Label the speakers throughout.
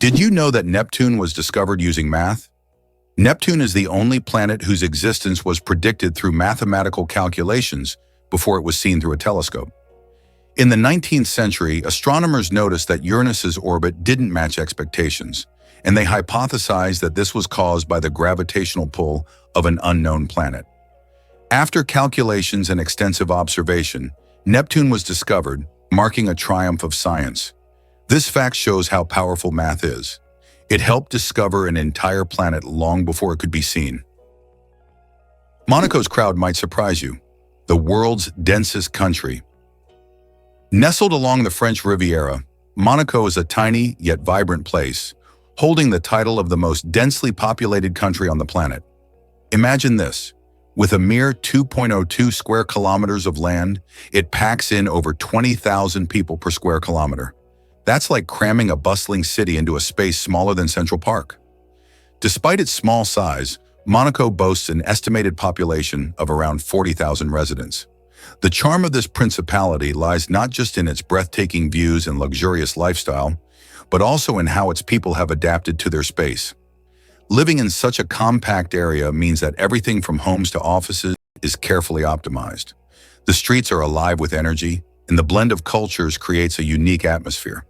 Speaker 1: Did you know that Neptune was discovered using math? Neptune is the only planet whose existence was predicted through mathematical calculations before it was seen through a telescope. In the 19th century, astronomers noticed that Uranus's orbit didn't match expectations, and they hypothesized that this was caused by the gravitational pull of an unknown planet. After calculations and extensive observation, Neptune was discovered, marking a triumph of science. This fact shows how powerful math is. It helped discover an entire planet long before it could be seen. Monaco's crowd might surprise you. The world's densest country. Nestled along the French Riviera, Monaco is a tiny yet vibrant place, holding the title of the most densely populated country on the planet. Imagine this. With a mere 2.02 square kilometers of land, it packs in over 20,000 people per square kilometer. That's like cramming a bustling city into a space smaller than Central Park. Despite its small size, Monaco boasts an estimated population of around 40,000 residents. The charm of this principality lies not just in its breathtaking views and luxurious lifestyle, but also in how its people have adapted to their space. Living in such a compact area means that everything from homes to offices is carefully optimized. The streets are alive with energy, and the blend of cultures creates a unique atmosphere.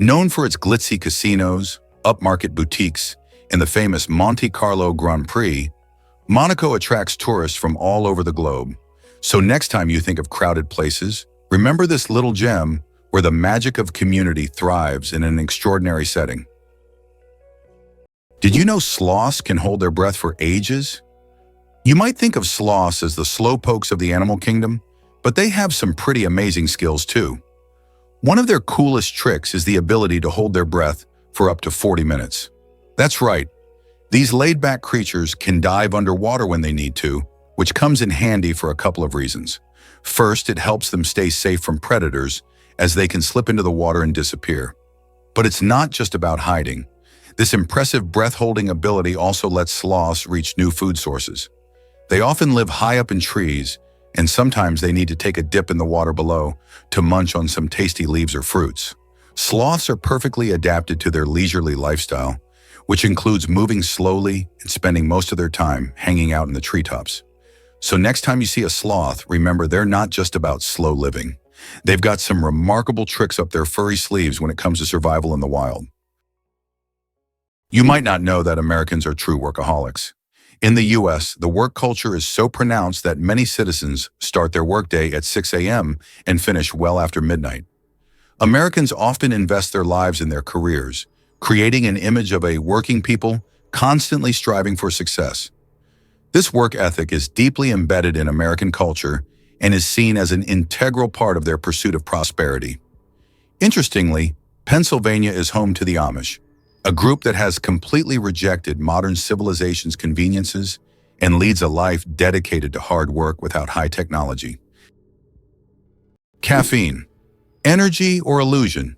Speaker 1: Known for its glitzy casinos, upmarket boutiques, and the famous Monte Carlo Grand Prix, Monaco attracts tourists from all over the globe. So next time you think of crowded places, remember this little gem where the magic of community thrives in an extraordinary setting. Did you know sloths can hold their breath for ages? You might think of sloths as the slowpokes of the animal kingdom, but they have some pretty amazing skills too. One of their coolest tricks is the ability to hold their breath for up to 40 minutes. That's right. These laid-back creatures can dive underwater when they need to, which comes in handy for a couple of reasons. First, it helps them stay safe from predators, as they can slip into the water and disappear. But it's not just about hiding. This impressive breath-holding ability also lets sloths reach new food sources. They often live high up in trees, and sometimes they need to take a dip in the water below to munch on some tasty leaves or fruits. Sloths are perfectly adapted to their leisurely lifestyle, which includes moving slowly and spending most of their time hanging out in the treetops. So next time you see a sloth, remember they're not just about slow living. They've got some remarkable tricks up their furry sleeves when it comes to survival in the wild. You might not know that Americans are true workaholics. In the US, the work culture is so pronounced that many citizens start their workday at 6 a.m. and finish well after midnight. Americans often invest their lives in their careers, creating an image of a working people constantly striving for success. This work ethic is deeply embedded in American culture and is seen as an integral part of their pursuit of prosperity. Interestingly, Pennsylvania is home to the Amish, a group that has completely rejected modern civilization's conveniences and leads a life dedicated to hard work without high technology. Caffeine. Energy or illusion?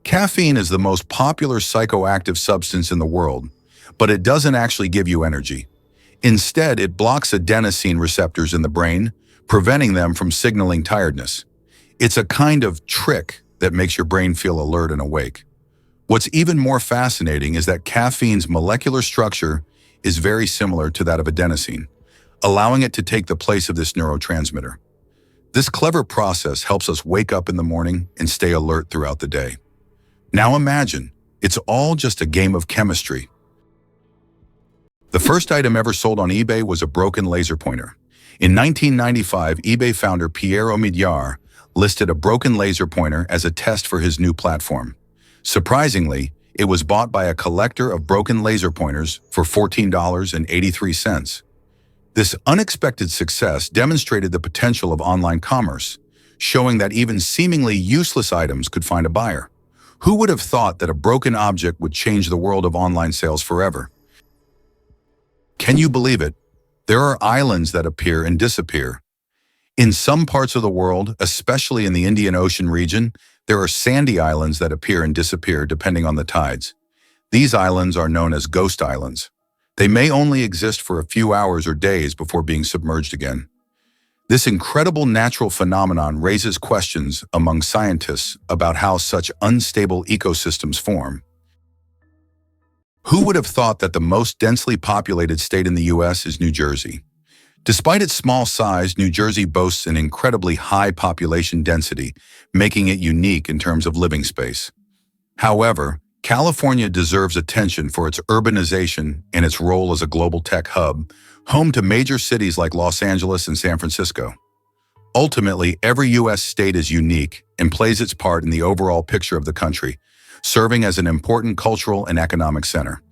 Speaker 1: Caffeine is the most popular psychoactive substance in the world, but it doesn't actually give you energy. Instead, it blocks adenosine receptors in the brain, preventing them from signaling tiredness. It's a kind of trick that makes your brain feel alert and awake. What's even more fascinating is that caffeine's molecular structure is very similar to that of adenosine, allowing it to take the place of this neurotransmitter. This clever process helps us wake up in the morning and stay alert throughout the day. Now imagine, it's all just a game of chemistry. The first item ever sold on eBay was a broken laser pointer. In 1995, eBay founder Pierre Omidyar listed a broken laser pointer as a test for his new platform. Surprisingly, it was bought by a collector of broken laser pointers for $14.83. This unexpected success demonstrated the potential of online commerce, showing that even seemingly useless items could find a buyer. Who would have thought that a broken object would change the world of online sales forever? Can you believe it? There are islands that appear and disappear. In some parts of the world, especially in the Indian Ocean region, there are sandy islands that appear and disappear depending on the tides. These islands are known as ghost islands. They may only exist for a few hours or days before being submerged again. This incredible natural phenomenon raises questions among scientists about how such unstable ecosystems form. Who would have thought that the most densely populated state in the U.S. is New Jersey? Despite its small size, New Jersey boasts an incredibly high population density, making it unique in terms of living space. However, California deserves attention for its urbanization and its role as a global tech hub, home to major cities like Los Angeles and San Francisco. Ultimately, every U.S. state is unique and plays its part in the overall picture of the country, serving as an important cultural and economic center.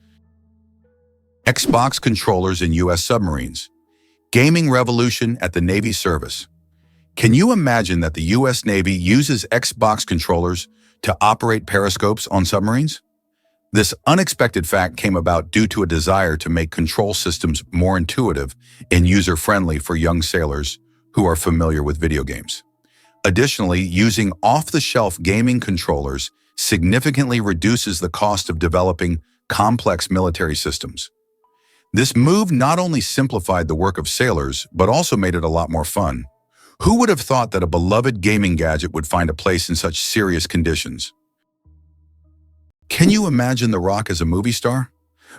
Speaker 1: Xbox controllers in U.S. submarines. Gaming revolution at the Navy service. Can you imagine that the U.S. Navy uses Xbox controllers to operate periscopes on submarines? This unexpected fact came about due to a desire to make control systems more intuitive and user-friendly for young sailors who are familiar with video games. Additionally, using off-the-shelf gaming controllers significantly reduces the cost of developing complex military systems. This move not only simplified the work of sailors, but also made it a lot more fun. Who would have thought that a beloved gaming gadget would find a place in such serious conditions? Can you imagine The Rock as a movie star?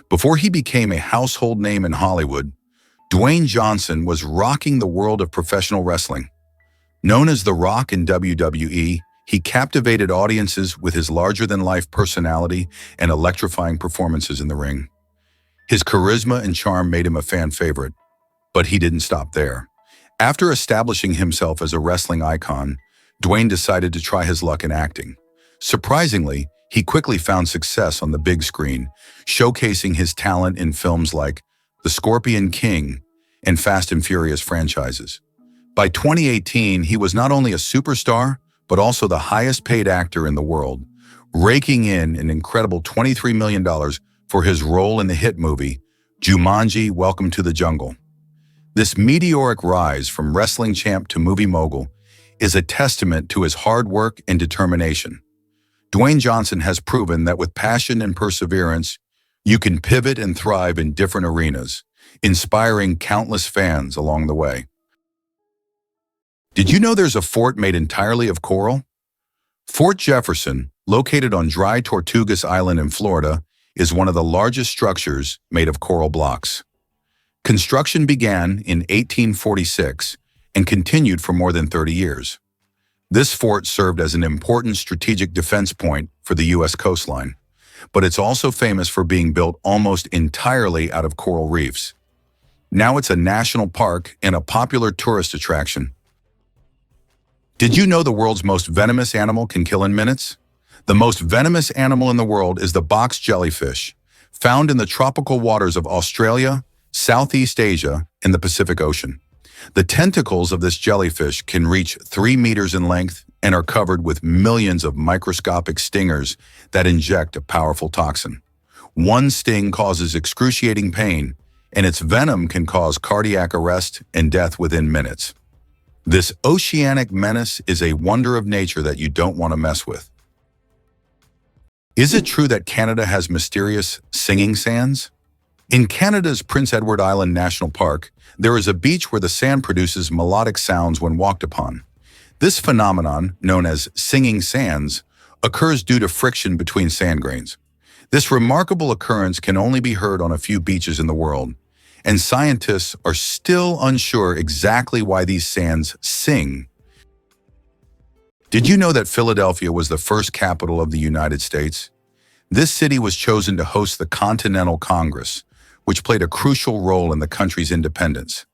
Speaker 1: Before he became a household name in Hollywood, Dwayne Johnson was rocking the world of professional wrestling. Known as The Rock in WWE, he captivated audiences with his larger-than-life personality and electrifying performances in the ring. His charisma and charm made him a fan favorite, but he didn't stop there. After establishing himself as a wrestling icon, Dwayne decided to try his luck in acting. Surprisingly, he quickly found success on the big screen, showcasing his talent in films like The Scorpion King and Fast and Furious franchises. By 2018, he was not only a superstar, but also the highest-paid actor in the world, raking in an incredible $23 million for his role in the hit movie, Jumanji: Welcome to the Jungle. This meteoric rise from wrestling champ to movie mogul is a testament to his hard work and determination. Dwayne Johnson has proven that with passion and perseverance, you can pivot and thrive in different arenas, inspiring countless fans along the way. Did you know there's a fort made entirely of coral? Fort Jefferson, located on Dry Tortugas Island in Florida, is one of the largest structures made of coral blocks. Construction began in 1846 and continued for more than 30 years. This fort served as an important strategic defense point for the U.S. coastline, but it's also famous for being built almost entirely out of coral reefs. Now it's a national park and a popular tourist attraction. Did you know the world's most venomous animal can kill in minutes? The most venomous animal in the world is the box jellyfish, found in the tropical waters of Australia, Southeast Asia, and the Pacific Ocean. The tentacles of this jellyfish can reach 3 meters in length and are covered with millions of microscopic stingers that inject a powerful toxin. One sting causes excruciating pain, and its venom can cause cardiac arrest and death within minutes. This oceanic menace is a wonder of nature that you don't want to mess with. Is it true that Canada has mysterious singing sands? In Canada's Prince Edward Island National Park, there is a beach where the sand produces melodic sounds when walked upon. This phenomenon, known as singing sands, occurs due to friction between sand grains. This remarkable occurrence can only be heard on a few beaches in the world, and scientists are still unsure exactly why these sands sing. Did you know that Philadelphia was the first capital of the United States? This city was chosen to host the Continental Congress, which played a crucial role in the country's independence.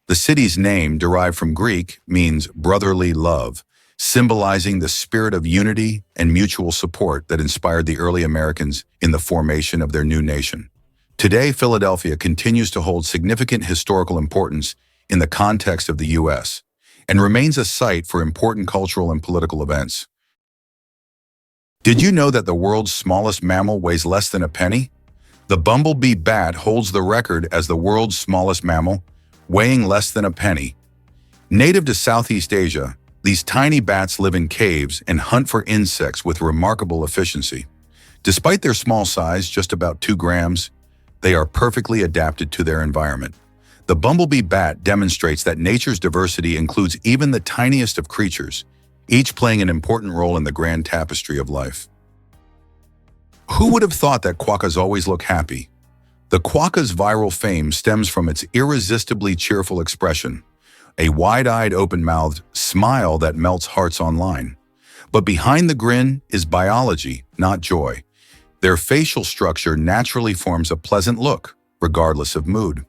Speaker 1: The city's name, derived from Greek, means brotherly love, symbolizing the spirit of unity and mutual support that inspired the early Americans in the formation of their new nation. Today, Philadelphia continues to hold significant historical importance in the context of the U.S. and remains a site for important cultural and political events. Did you know that the world's smallest mammal weighs less than a penny? The bumblebee bat holds the record as the world's smallest mammal, weighing less than a penny. Native to Southeast Asia, these tiny bats live in caves and hunt for insects with remarkable efficiency. Despite their small size, just about 2 grams, they are perfectly adapted to their environment. The bumblebee bat demonstrates that nature's diversity includes even the tiniest of creatures, each playing an important role in the grand tapestry of life. Who would have thought that quokkas always look happy? The quokka's viral fame stems from its irresistibly cheerful expression, a wide-eyed, open-mouthed smile that melts hearts online. But behind the grin is biology, not joy. Their facial structure naturally forms a pleasant look, regardless of mood.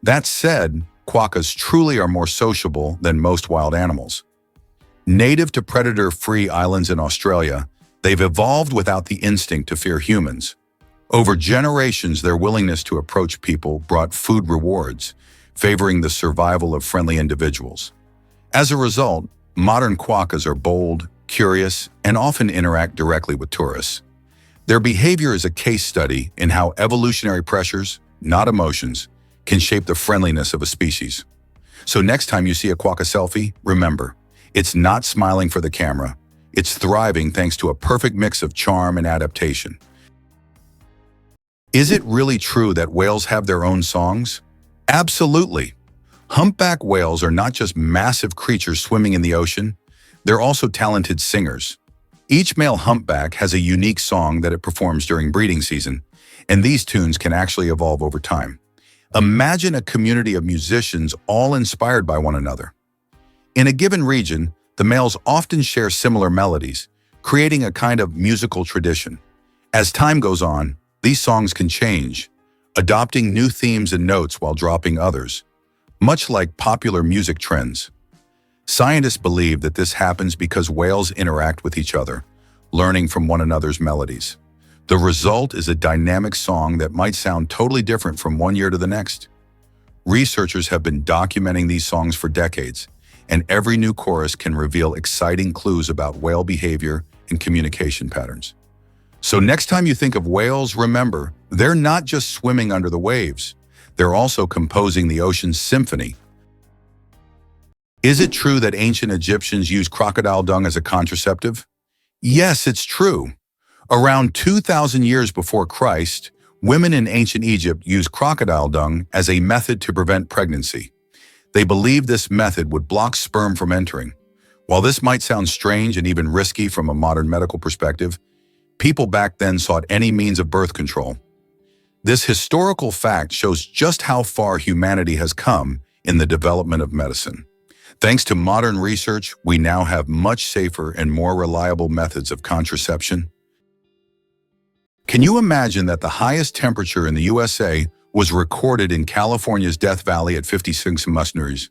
Speaker 1: That said, quokkas truly are more sociable than most wild animals. Native to predator-free islands in Australia, they've evolved without the instinct to fear humans. Over generations, their willingness to approach people brought food rewards, favoring the survival of friendly individuals. As a result, modern quokkas are bold, curious, and often interact directly with tourists. Their behavior is a case study in how evolutionary pressures, not emotions, can shape the friendliness of a species. So next time you see a quokka selfie, remember, it's not smiling for the camera. It's thriving thanks to a perfect mix of charm and adaptation. Is it really true that whales have their own songs? Absolutely. Humpback whales are not just massive creatures swimming in the ocean, they're also talented singers. Each male humpback has a unique song that it performs during breeding season, and these tunes can actually evolve over time. Imagine a community of musicians all inspired by one another. In a given region, the males often share similar melodies, creating a kind of musical tradition. As time goes on, these songs can change, adopting new themes and notes while dropping others, much like popular music trends. Scientists believe that this happens because whales interact with each other, learning from one another's melodies. The result is a dynamic song that might sound totally different from one year to the next. Researchers have been documenting these songs for decades, and every new chorus can reveal exciting clues about whale behavior and communication patterns. So next time you think of whales, remember, they're not just swimming under the waves. They're also composing the ocean's symphony. Is it true that ancient Egyptians used crocodile dung as a contraceptive? Yes, it's true. Around 2,000 years before Christ, women in ancient Egypt used crocodile dung as a method to prevent pregnancy. They believed this method would block sperm from entering. While this might sound strange and even risky from a modern medical perspective, people back then sought any means of birth control. This historical fact shows just how far humanity has come in the development of medicine. Thanks to modern research, we now have much safer and more reliable methods of contraception. Can you imagine that the highest temperature in the USA was recorded in California's Death Valley at 56 degrees?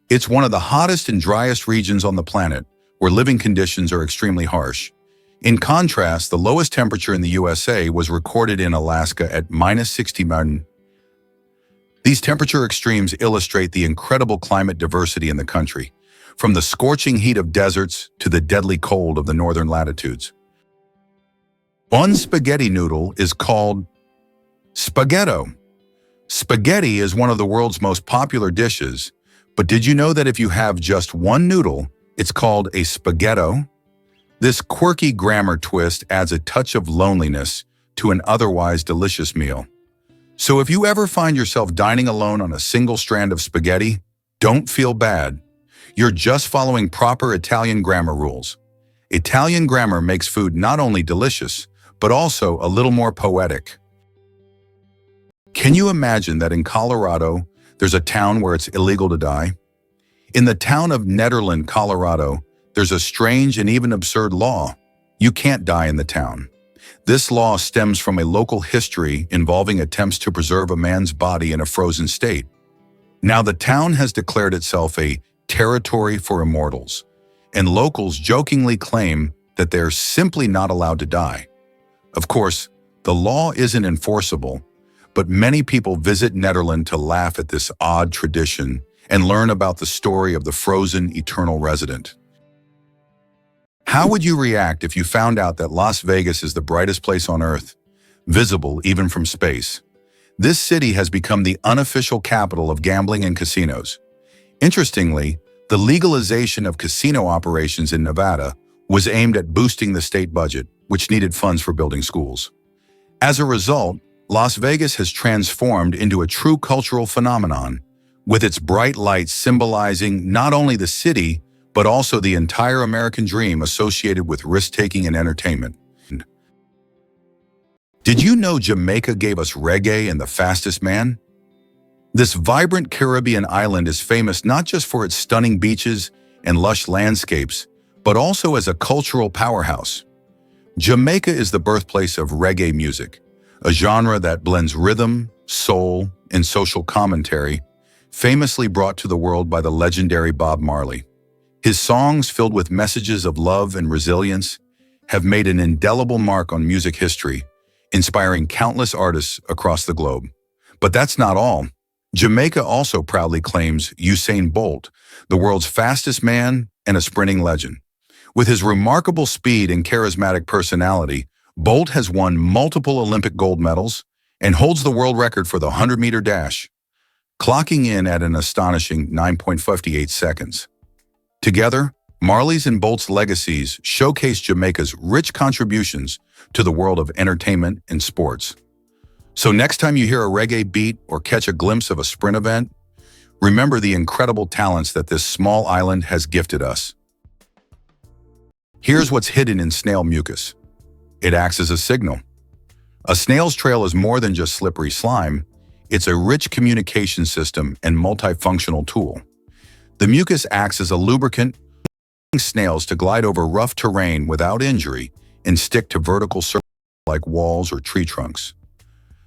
Speaker 1: It's one of the hottest and driest regions on the planet, where living conditions are extremely harsh. In contrast, the lowest temperature in the USA was recorded in Alaska at -60. These temperature extremes illustrate the incredible climate diversity in the country, from the scorching heat of deserts to the deadly cold of the northern latitudes. One spaghetti noodle is called spaghetto. Spaghetti is one of the world's most popular dishes, but did you know that if you have just one noodle, it's called a spaghetto? This quirky grammar twist adds a touch of loneliness to an otherwise delicious meal. So if you ever find yourself dining alone on a single strand of spaghetti, don't feel bad. You're just following proper Italian grammar rules. Italian grammar makes food not only delicious, but also a little more poetic. Can you imagine that in Colorado, there's a town where it's illegal to die? In the town of Nederland, Colorado, there's a strange and even absurd law. You can't die in the town. This law stems from a local history involving attempts to preserve a man's body in a frozen state. Now the town has declared itself a territory for immortals, and locals jokingly claim that they're simply not allowed to die. Of course, the law isn't enforceable, but many people visit Nederland to laugh at this odd tradition and learn about the story of the frozen eternal resident. How would you react if you found out that Las Vegas is the brightest place on Earth, visible even from space? This city has become the unofficial capital of gambling and casinos. Interestingly, the legalization of casino operations in Nevada was aimed at boosting the state budget, which needed funds for building schools. As a result, Las Vegas has transformed into a true cultural phenomenon, with its bright lights symbolizing not only the city, but also the entire American dream associated with risk-taking and entertainment. Did you know Jamaica gave us reggae and the fastest man? This vibrant Caribbean island is famous not just for its stunning beaches and lush landscapes, but also as a cultural powerhouse. Jamaica is the birthplace of reggae music, a genre that blends rhythm, soul, and social commentary, famously brought to the world by the legendary Bob Marley. His songs, filled with messages of love and resilience, have made an indelible mark on music history, inspiring countless artists across the globe. But that's not all. Jamaica also proudly claims Usain Bolt, the world's fastest man and a sprinting legend. With his remarkable speed and charismatic personality, Bolt has won multiple Olympic gold medals and holds the world record for the 100-meter dash, clocking in at an astonishing 9.58 seconds. Together, Marley's and Bolt's legacies showcase Jamaica's rich contributions to the world of entertainment and sports. So next time you hear a reggae beat or catch a glimpse of a sprint event, remember the incredible talents that this small island has gifted us. Here's what's hidden in snail mucus. It acts as a signal. A snail's trail is more than just slippery slime. It's a rich communication system and multifunctional tool. The mucus acts as a lubricant, allowing snails to glide over rough terrain without injury and stick to vertical surfaces like walls or tree trunks.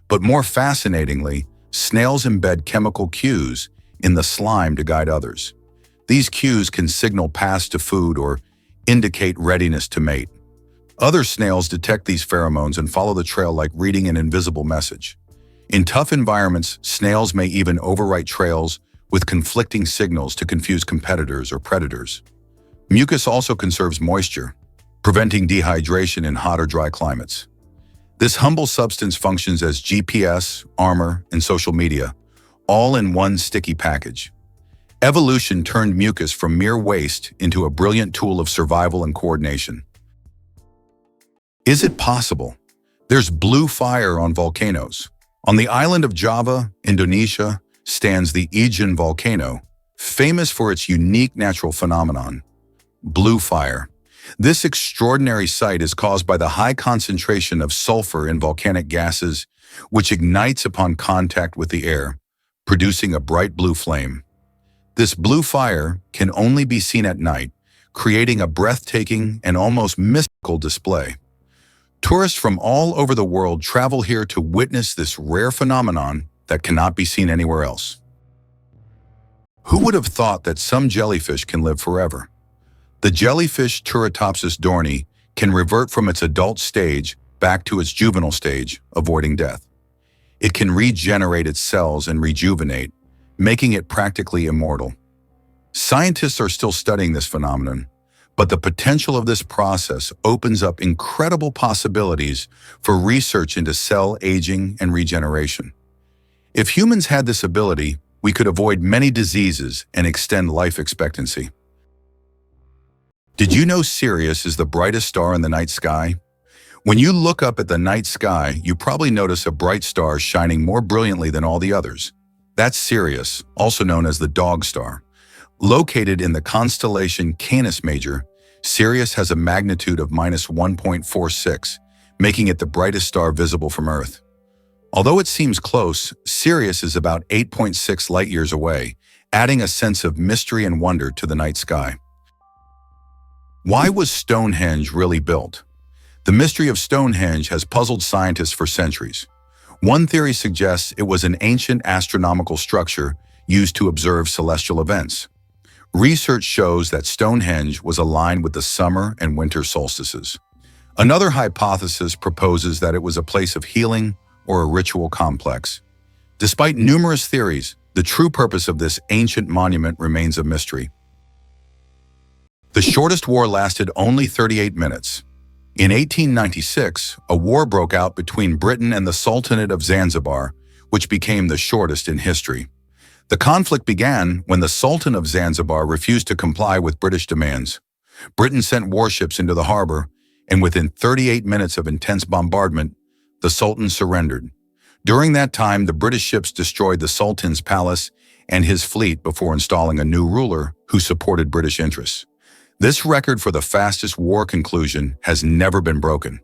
Speaker 1: But more fascinatingly, snails embed chemical cues in the slime to guide others. These cues can signal paths to food or indicate readiness to mate. Other snails detect these pheromones and follow the trail like reading an invisible message. In tough environments, snails may even overwrite trails with conflicting signals to confuse competitors or predators. Mucus also conserves moisture, preventing dehydration in hot or dry climates. This humble substance functions as GPS, armor, and social media, all in one sticky package. Evolution turned mucus from mere waste into a brilliant tool of survival and coordination. Is it possible? There's blue fire on volcanoes. On the island of Java, Indonesia, stands the Ijen volcano, famous for its unique natural phenomenon, blue fire. This extraordinary sight is caused by the high concentration of sulfur in volcanic gases, which ignites upon contact with the air, producing a bright blue flame. This blue fire can only be seen at night, creating a breathtaking and almost mystical display. Tourists from all over the world travel here to witness this rare phenomenon that cannot be seen anywhere else. Who would have thought that some jellyfish can live forever? The jellyfish Turritopsis dohrnii can revert from its adult stage back to its juvenile stage, avoiding death. It can regenerate its cells and rejuvenate, making it practically immortal. Scientists are still studying this phenomenon, but the potential of this process opens up incredible possibilities for research into cell aging and regeneration. If humans had this ability, we could avoid many diseases and extend life expectancy. Did you know Sirius is the brightest star in the night sky? When you look up at the night sky, you probably notice a bright star shining more brilliantly than all the others. That's Sirius, also known as the Dog Star. Located in the constellation Canis Major, Sirius has a magnitude of -1.46, making it the brightest star visible from Earth. Although it seems close, Sirius is about 8.6 light-years away, adding a sense of mystery and wonder to the night sky. Why was Stonehenge really built? The mystery of Stonehenge has puzzled scientists for centuries. One theory suggests it was an ancient astronomical structure used to observe celestial events. Research shows that Stonehenge was aligned with the summer and winter solstices. Another hypothesis proposes that it was a place of healing or a ritual complex. Despite numerous theories, the true purpose of this ancient monument remains a mystery. The shortest war lasted only 38 minutes. In 1896, a war broke out between Britain and the Sultanate of Zanzibar, which became the shortest in history. The conflict began when the Sultan of Zanzibar refused to comply with British demands. Britain sent warships into the harbor, and within 38 minutes of intense bombardment, the Sultan surrendered. During that time, the British ships destroyed the Sultan's palace and his fleet before installing a new ruler who supported British interests. This record for the fastest war conclusion has never been broken.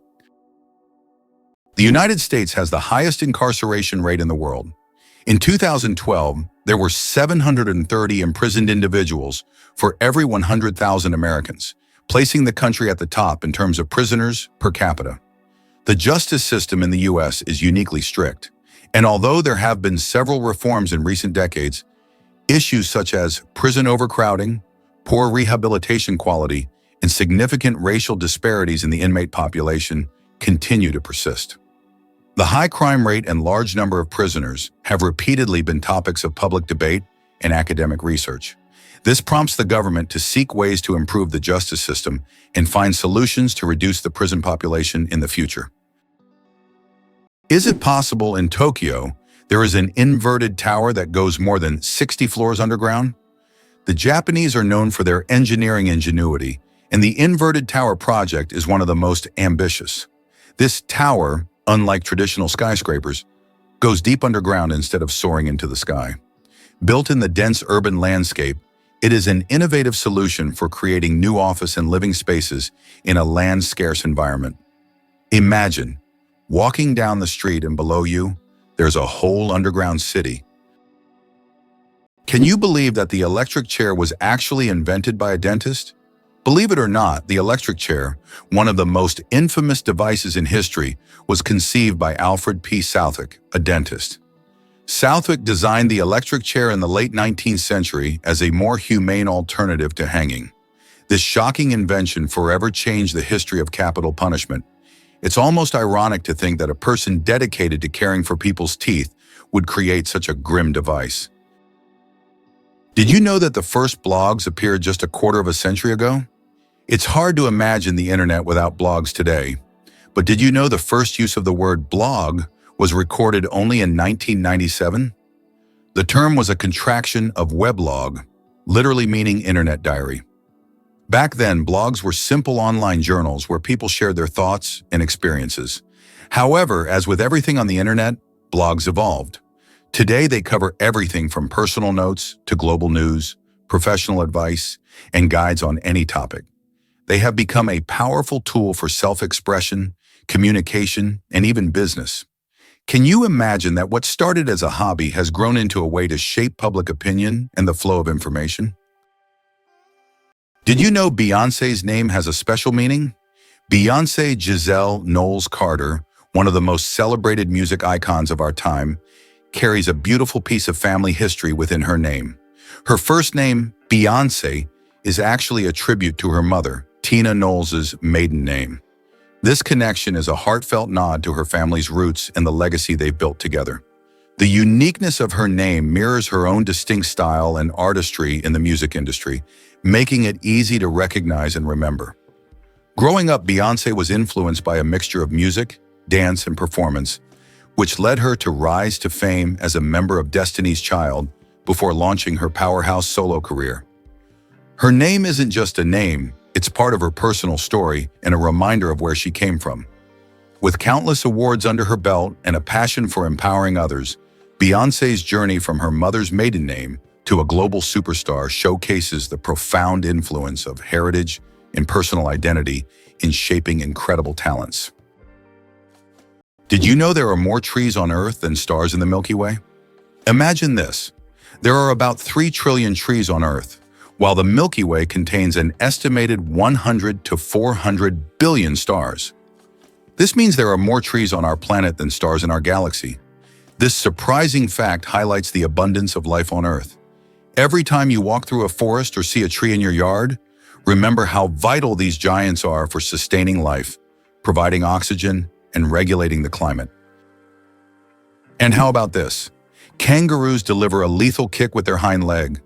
Speaker 1: The United States has the highest incarceration rate in the world. In 2012, there were 730 imprisoned individuals for every 100,000 Americans, placing the country at the top in terms of prisoners per capita. The justice system in the U.S. is uniquely strict, and although there have been several reforms in recent decades, issues such as prison overcrowding, poor rehabilitation quality, and significant racial disparities in the inmate population continue to persist. The high crime rate and large number of prisoners have repeatedly been topics of public debate and academic research. This prompts the government to seek ways to improve the justice system and find solutions to reduce the prison population in the future. Is it possible in Tokyo there is an inverted tower that goes more than 60 floors underground? The Japanese are known for their engineering ingenuity, and the inverted tower project is one of the most ambitious. This tower, unlike traditional skyscrapers, goes deep underground instead of soaring into the sky. Built in the dense urban landscape, it is an innovative solution for creating new office and living spaces in a land-scarce environment. Imagine walking down the street and below you, there's a whole underground city. Can you believe that the electric chair was actually invented by a dentist? Believe it or not, the electric chair, one of the most infamous devices in history, was conceived by Alfred P. Southwick, a dentist. Southwick designed the electric chair in the late 19th century as a more humane alternative to hanging. This shocking invention forever changed the history of capital punishment. It's almost ironic to think that a person dedicated to caring for people's teeth would create such a grim device. Did you know that the first blogs appeared just a quarter of a century ago? It's hard to imagine the internet without blogs today. But did you know the first use of the word blog was recorded only in 1997? The term was a contraction of weblog, literally meaning internet diary. Back then, blogs were simple online journals where people shared their thoughts and experiences. However, as with everything on the internet, blogs evolved. Today, they cover everything from personal notes to global news, professional advice, and guides on any topic. They have become a powerful tool for self-expression, communication, and even business. Can you imagine that what started as a hobby has grown into a way to shape public opinion and the flow of information? Did you know Beyoncé's name has a special meaning? Beyoncé Giselle Knowles-Carter, one of the most celebrated music icons of our time, carries a beautiful piece of family history within her name. Her first name, Beyoncé, is actually a tribute to her mother, Tina Knowles' maiden name. This connection is a heartfelt nod to her family's roots and the legacy they've built together. The uniqueness of her name mirrors her own distinct style and artistry in the music industry, making it easy to recognize and remember. Growing up, Beyoncé was influenced by a mixture of music, dance, and performance, which led her to rise to fame as a member of Destiny's Child before launching her powerhouse solo career. Her name isn't just a name, it's part of her personal story and a reminder of where she came from. With countless awards under her belt and a passion for empowering others, Beyoncé's journey from her mother's maiden name to a global superstar showcases the profound influence of heritage and personal identity in shaping incredible talents. Did you know there are more trees on Earth than stars in the Milky Way? Imagine this. There are about 3 trillion trees on Earth, while the Milky Way contains an estimated 100 to 400 billion stars. This means there are more trees on our planet than stars in our galaxy. This surprising fact highlights the abundance of life on Earth. Every time you walk through a forest or see a tree in your yard, remember how vital these giants are for sustaining life, providing oxygen, and regulating the climate. And how about this? Kangaroos deliver a lethal kick with their hind leg.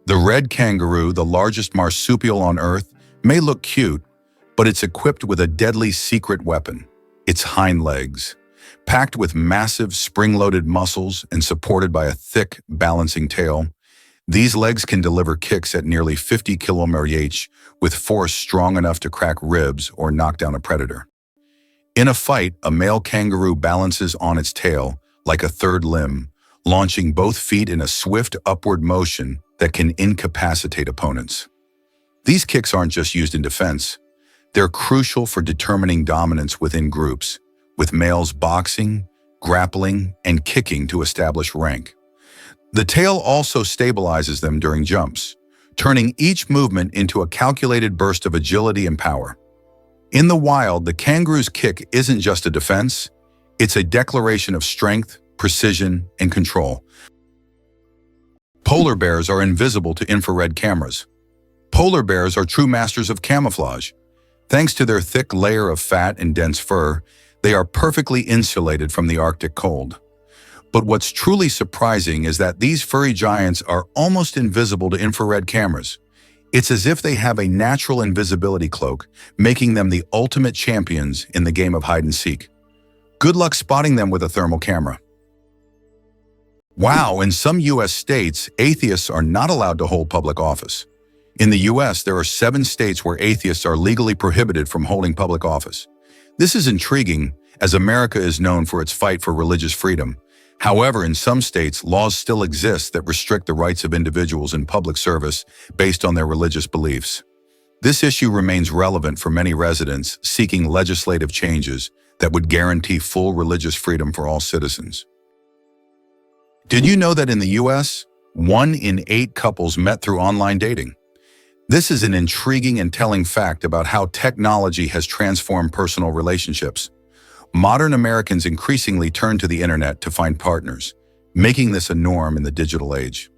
Speaker 1: The red kangaroo, the largest marsupial on Earth, may look cute, but it's equipped with a deadly secret weapon, its hind legs. Packed with massive spring-loaded muscles and supported by a thick, balancing tail, these legs can deliver kicks at nearly 50 km/h with force strong enough to crack ribs or knock down a predator. In a fight, a male kangaroo balances on its tail like a third limb, launching both feet in a swift upward motion that can incapacitate opponents. These kicks aren't just used in defense. They're crucial for determining dominance within groups, with males boxing, grappling, and kicking to establish rank. The tail also stabilizes them during jumps, turning each movement into a calculated burst of agility and power. In the wild, the kangaroo's kick isn't just a defense, it's a declaration of strength, precision, and control. Polar bears are invisible to infrared cameras. Polar bears are true masters of camouflage. Thanks to their thick layer of fat and dense fur, they are perfectly insulated from the Arctic cold. But what's truly surprising is that these furry giants are almost invisible to infrared cameras. It's as if they have a natural invisibility cloak, making them the ultimate champions in the game of hide and seek. Good luck spotting them with a thermal camera. Wow, in some U.S. states, atheists are not allowed to hold public office. In the U.S., there are 7 states where atheists are legally prohibited from holding public office. This is intriguing, as America is known for its fight for religious freedom. However, in some states, laws still exist that restrict the rights of individuals in public service based on their religious beliefs. This issue remains relevant for many residents seeking legislative changes that would guarantee full religious freedom for all citizens. Did you know that in the U.S., 1 in 8 couples met through online dating? This is an intriguing and telling fact about how technology has transformed personal relationships. Modern Americans increasingly turn to the internet to find partners, making this a norm in the digital age.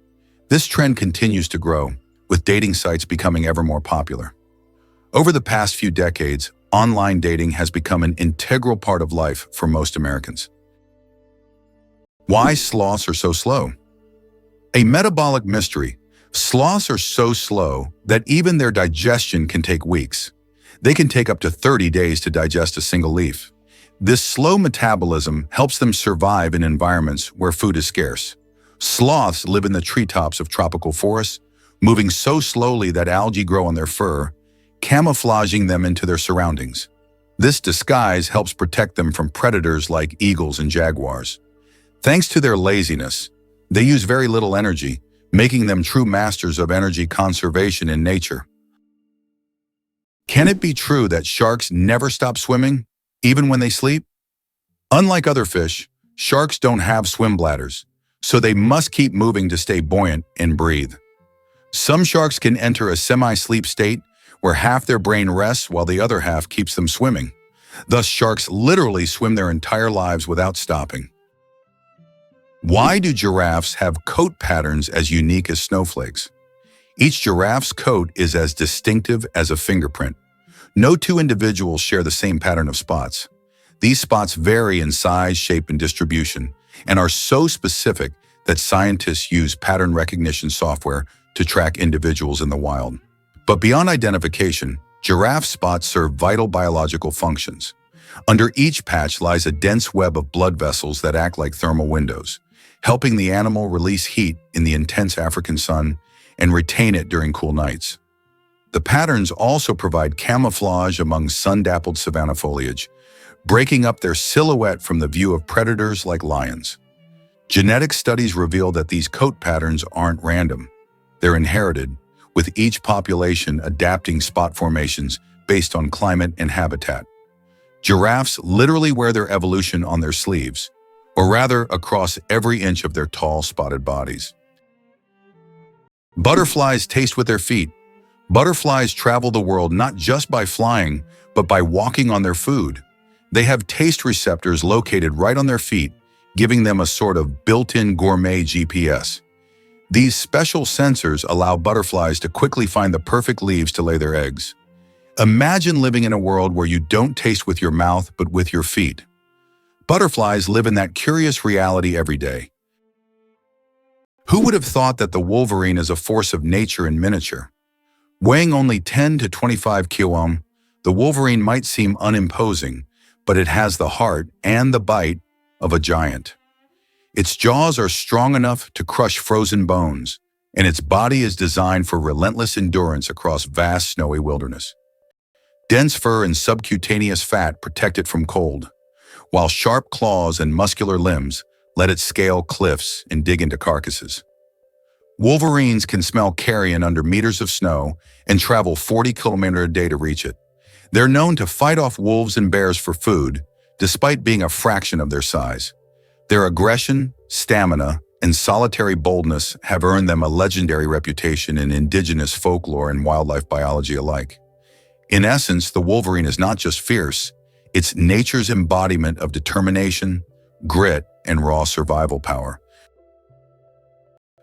Speaker 1: This trend continues to grow, with dating sites becoming ever more popular. Over the past few decades, online dating has become an integral part of life for most Americans. Why sloths are so slow? A metabolic mystery. Sloths are so slow that even their digestion can take weeks. They can take up to 30 days to digest a single leaf. This slow metabolism helps them survive in environments where food is scarce. Sloths live in the treetops of tropical forests, moving so slowly that algae grow on their fur, camouflaging them into their surroundings. This disguise helps protect them from predators like eagles and jaguars. Thanks to their laziness, they use very little energy, making them true masters of energy conservation in nature. Can it be true that sharks never stop swimming, even when they sleep? Unlike other fish, sharks don't have swim bladders, so they must keep moving to stay buoyant and breathe. Some sharks can enter a semi-sleep state where half their brain rests while the other half keeps them swimming. Thus, sharks literally swim their entire lives without stopping. Why do giraffes have coat patterns as unique as snowflakes? Each giraffe's coat is as distinctive as a fingerprint. No 2 individuals share the same pattern of spots. These spots vary in size, shape, and distribution, and are so specific that scientists use pattern recognition software to track individuals in the wild. But beyond identification, giraffe spots serve vital biological functions. Under each patch lies a dense web of blood vessels that act like thermal windows, helping the animal release heat in the intense African sun and retain it during cool nights. The patterns also provide camouflage among sun-dappled savanna foliage, breaking up their silhouette from the view of predators like lions. Genetic studies reveal that these coat patterns aren't random. They're inherited, with each population adapting spot formations based on climate and habitat. Giraffes literally wear their evolution on their sleeves, or rather across every inch of their tall, spotted bodies. Butterflies taste with their feet. Butterflies travel the world not just by flying, but by walking on their food. They have taste receptors located right on their feet, giving them a sort of built-in gourmet GPS. These special sensors allow butterflies to quickly find the perfect leaves to lay their eggs. Imagine living in a world where you don't taste with your mouth, but with your feet. Butterflies live in that curious reality every day. Who would have thought that the wolverine is a force of nature in miniature? Weighing only 10 to 25 kg, the wolverine might seem unimposing, but it has the heart and the bite of a giant. Its jaws are strong enough to crush frozen bones, and its body is designed for relentless endurance across vast snowy wilderness. Dense fur and subcutaneous fat protect it from cold, while sharp claws and muscular limbs let it scale cliffs and dig into carcasses. Wolverines can smell carrion under meters of snow and travel 40 km a day to reach it. They're known to fight off wolves and bears for food, despite being a fraction of their size. Their aggression, stamina, and solitary boldness have earned them a legendary reputation in indigenous folklore and wildlife biology alike. In essence, the wolverine is not just fierce, it's nature's embodiment of determination, grit, and raw survival power.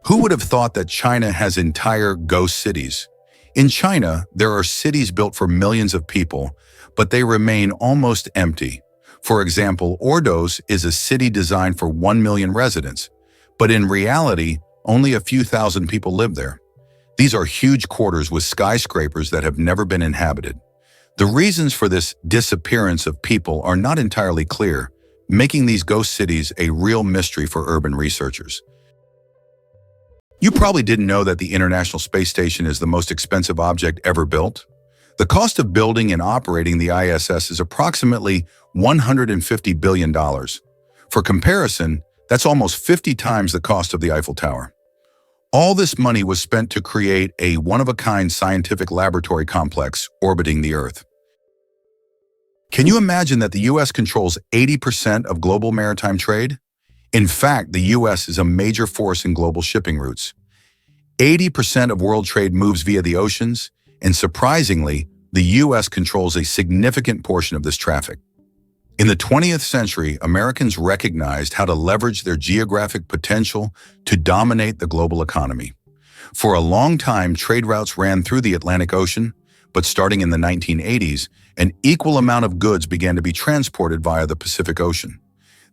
Speaker 1: Who would have thought that China has entire ghost cities? In China, there are cities built for millions of people, but they remain almost empty. For example, Ordos is a city designed for 1 million residents, but in reality, only a few thousand people live there. These are huge quarters with skyscrapers that have never been inhabited. The reasons for this disappearance of people are not entirely clear, making these ghost cities a real mystery for urban researchers. You probably didn't know that the International Space Station is the most expensive object ever built. The cost of building and operating the ISS is approximately $150 billion. For comparison, that's almost 50 times the cost of the Eiffel Tower. All this money was spent to create a one-of-a-kind scientific laboratory complex orbiting the Earth. Can you imagine that the U.S. controls 80% of global maritime trade? In fact, the U.S. is a major force in global shipping routes. 80% of world trade moves via the oceans, and surprisingly, the U.S. controls a significant portion of this traffic. In the 20th century, Americans recognized how to leverage their geographic potential to dominate the global economy. For a long time, trade routes ran through the Atlantic Ocean, but starting in the 1980s, an equal amount of goods began to be transported via the Pacific Ocean.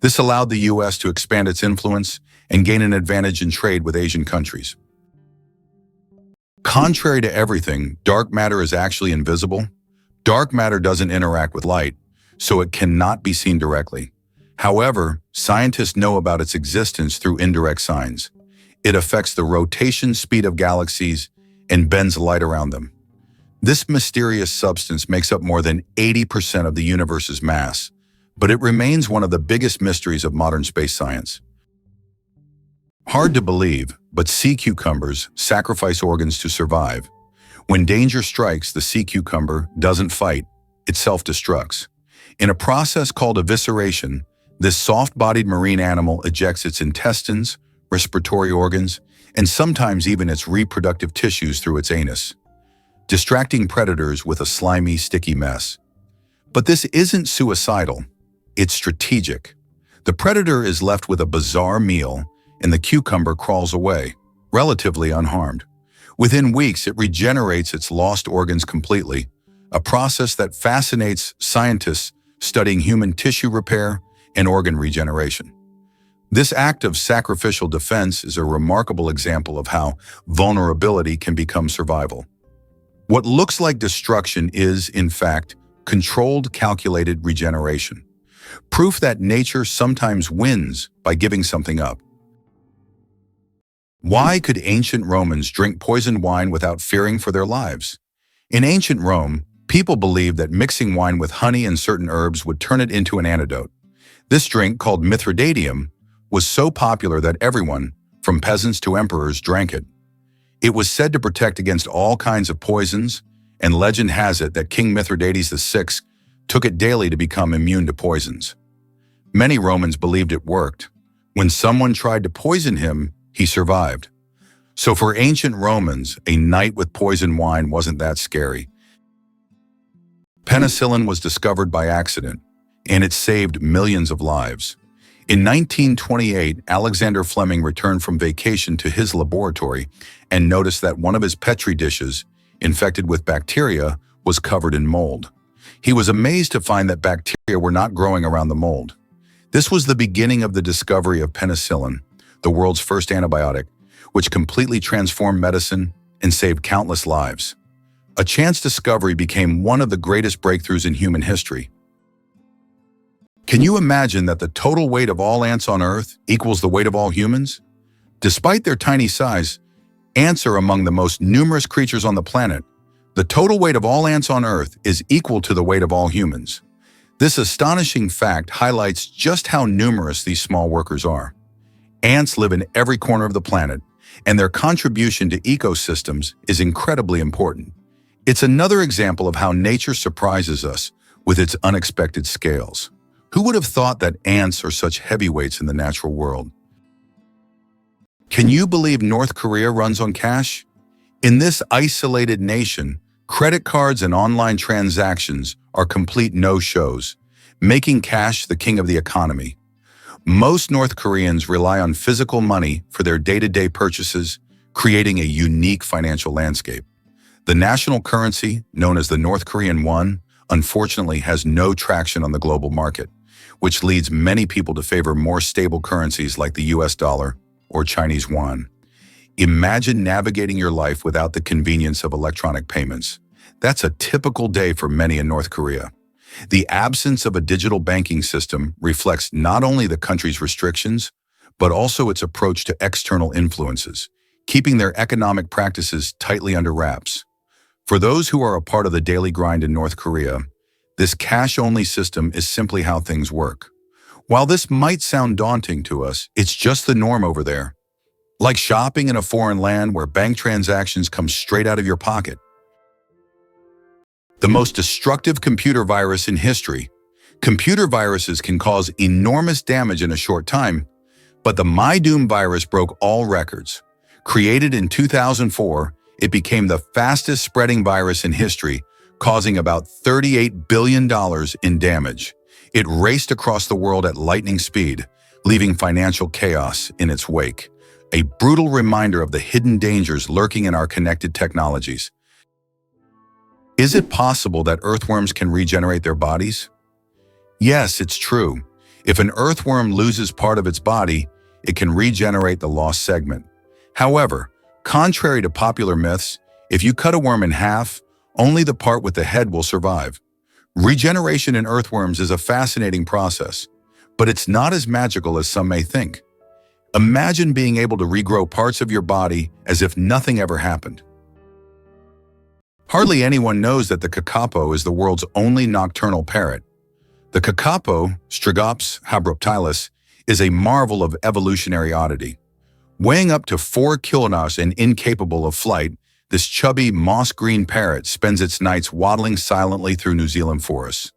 Speaker 1: This allowed the U.S. to expand its influence and gain an advantage in trade with Asian countries. Contrary to everything, dark matter is actually invisible. Dark matter doesn't interact with light, so it cannot be seen directly. However, scientists know about its existence through indirect signs. It affects the rotation speed of galaxies and bends light around them. This mysterious substance makes up more than 80% of the universe's mass, but it remains one of the biggest mysteries of modern space science. Hard to believe, but sea cucumbers sacrifice organs to survive. When danger strikes, the sea cucumber doesn't fight, it self-destructs. In a process called evisceration, this soft-bodied marine animal ejects its intestines, respiratory organs, and sometimes even its reproductive tissues through its anus, distracting predators with a slimy, sticky mess. But this isn't suicidal, it's strategic. The predator is left with a bizarre meal, and the cucumber crawls away, relatively unharmed. Within weeks, it regenerates its lost organs completely, a process that fascinates scientists studying human tissue repair and organ regeneration. This act of sacrificial defense is a remarkable example of how vulnerability can become survival. What looks like destruction is, in fact, controlled, calculated regeneration. Proof that nature sometimes wins by giving something up. Why could ancient Romans drink poisoned wine without fearing for their lives? In ancient Rome, people believed that mixing wine with honey and certain herbs would turn it into an antidote. This drink, called Mithridatium, was so popular that everyone, from peasants to emperors, drank it. It was said to protect against all kinds of poisons, and legend has it that King Mithridates VI took it daily to become immune to poisons. Many Romans believed it worked. When someone tried to poison him, he survived. So for ancient Romans, a night with poisoned wine wasn't that scary. Penicillin was discovered by accident, and it saved millions of lives. In 1928, Alexander Fleming returned from vacation to his laboratory and noticed that one of his Petri dishes, infected with bacteria, was covered in mold. He was amazed to find that bacteria were not growing around the mold. This was the beginning of the discovery of penicillin, the world's first antibiotic, which completely transformed medicine and saved countless lives. A chance discovery became one of the greatest breakthroughs in human history. Can you imagine that the total weight of all ants on Earth equals the weight of all humans? Despite their tiny size, ants are among the most numerous creatures on the planet. The total weight of all ants on Earth is equal to the weight of all humans. This astonishing fact highlights just how numerous these small workers are. Ants live in every corner of the planet, and their contribution to ecosystems is incredibly important. It's another example of how nature surprises us with its unexpected scales. Who would have thought that ants are such heavyweights in the natural world? Can you believe North Korea runs on cash? In this isolated nation, credit cards and online transactions are complete no-shows, making cash the king of the economy. Most North Koreans rely on physical money for their day-to-day purchases, creating a unique financial landscape. The national currency, known as the North Korean won, unfortunately has no traction on the global market, which leads many people to favor more stable currencies like the US dollar or Chinese yuan. Imagine navigating your life without the convenience of electronic payments. That's a typical day for many in North Korea. The absence of a digital banking system reflects not only the country's restrictions, but also its approach to external influences, keeping their economic practices tightly under wraps. For those who are a part of the daily grind in North Korea, this cash-only system is simply how things work. While this might sound daunting to us, it's just the norm over there. Like shopping in a foreign land where bank transactions come straight out of your pocket. The most destructive computer virus in history. Computer viruses can cause enormous damage in a short time, but the MyDoom virus broke all records. Created in 2004, it became the fastest spreading virus in history, causing about $38 billion in damage. It raced across the world at lightning speed, leaving financial chaos in its wake. A brutal reminder of the hidden dangers lurking in our connected technologies. Is it possible that earthworms can regenerate their bodies? Yes, it's true. If an earthworm loses part of its body, it can regenerate the lost segment. However, contrary to popular myths, if you cut a worm in half, only the part with the head will survive. Regeneration in earthworms is a fascinating process, but it's not as magical as some may think. Imagine being able to regrow parts of your body as if nothing ever happened. Hardly anyone knows that the kakapo is the world's only nocturnal parrot. The kakapo, Strigops habruptilis, is a marvel of evolutionary oddity. Weighing up to 4 kilograms and incapable of flight, this chubby moss-green parrot spends its nights waddling silently through New Zealand forests.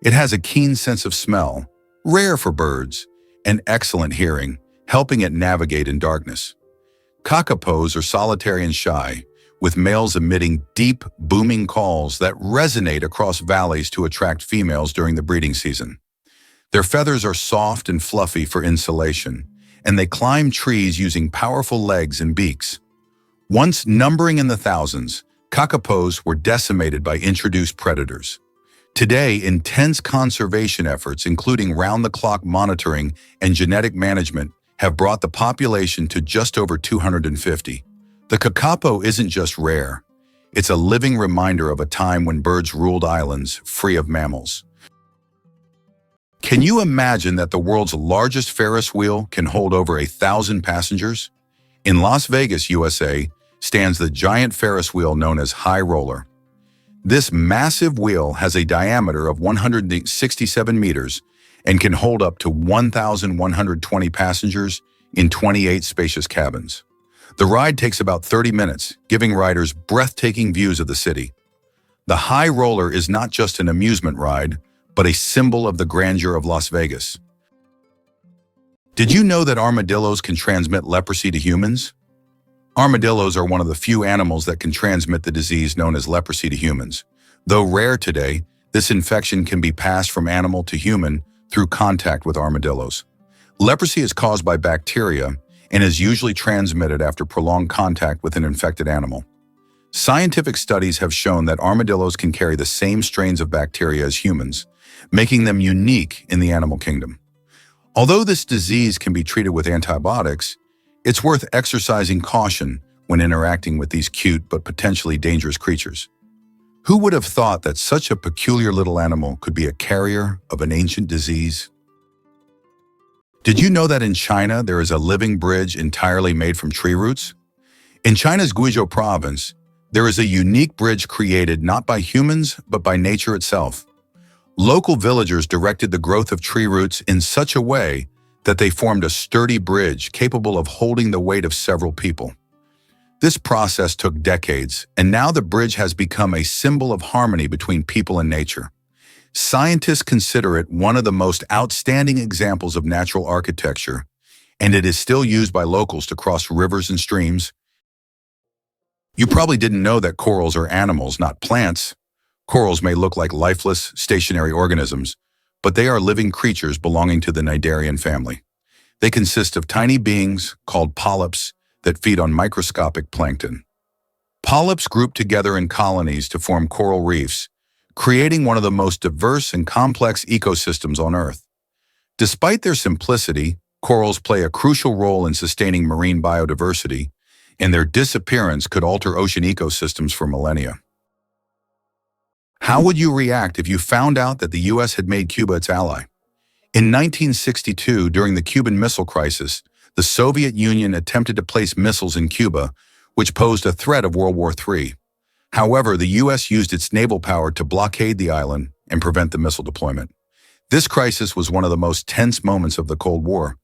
Speaker 1: It has a keen sense of smell, rare for birds, and excellent hearing, helping it navigate in darkness. Kakapos are solitary and shy, with males emitting deep, booming calls that resonate across valleys to attract females during the breeding season. Their feathers are soft and fluffy for insulation, and they climb trees using powerful legs and beaks. Once numbering in the thousands, kakapos were decimated by introduced predators. Today, intense conservation efforts, including round-the-clock monitoring and genetic management, have brought the population to just over 250. The kakapo isn't just rare. It's a living reminder of a time when birds ruled islands free of mammals. Can you imagine that the world's largest Ferris wheel can hold over 1,000 passengers? In Las Vegas, USA, stands the giant Ferris wheel known as High Roller. This massive wheel has a diameter of 167 meters and can hold up to 1,120 passengers in 28 spacious cabins. The ride takes about 30 minutes, giving riders breathtaking views of the city. The High Roller is not just an amusement ride, but a symbol of the grandeur of Las Vegas. Did you know that armadillos can transmit leprosy to humans? Armadillos are one of the few animals that can transmit the disease known as leprosy to humans. Though rare today, this infection can be passed from animal to human through contact with armadillos. Leprosy is caused by bacteria and is usually transmitted after prolonged contact with an infected animal. Scientific studies have shown that armadillos can carry the same strains of bacteria as humans, making them unique in the animal kingdom. Although this disease can be treated with antibiotics, it's worth exercising caution when interacting with these cute but potentially dangerous creatures. Who would have thought that such a peculiar little animal could be a carrier of an ancient disease? Did you know that in China there is a living bridge entirely made from tree roots? In China's Guizhou province, there is a unique bridge created not by humans but by nature itself. Local villagers directed the growth of tree roots in such a way that they formed a sturdy bridge capable of holding the weight of several people. This process took decades, and now the bridge has become a symbol of harmony between people and nature. Scientists consider it one of the most outstanding examples of natural architecture, and it is still used by locals to cross rivers and streams. You probably didn't know that corals are animals, not plants. Corals may look like lifeless, stationary organisms, but they are living creatures belonging to the Cnidarian family. They consist of tiny beings called polyps that feed on microscopic plankton. Polyps group together in colonies to form coral reefs, creating one of the most diverse and complex ecosystems on Earth. Despite their simplicity, corals play a crucial role in sustaining marine biodiversity, and their disappearance could alter ocean ecosystems for millennia. How would you react if you found out that the U.S. had made Cuba its ally? In 1962, during the Cuban Missile Crisis, the Soviet Union attempted to place missiles in Cuba, which posed a threat of World War III. However, the U.S. used its naval power to blockade the island and prevent the missile deployment. This crisis was one of the most tense moments of the Cold War,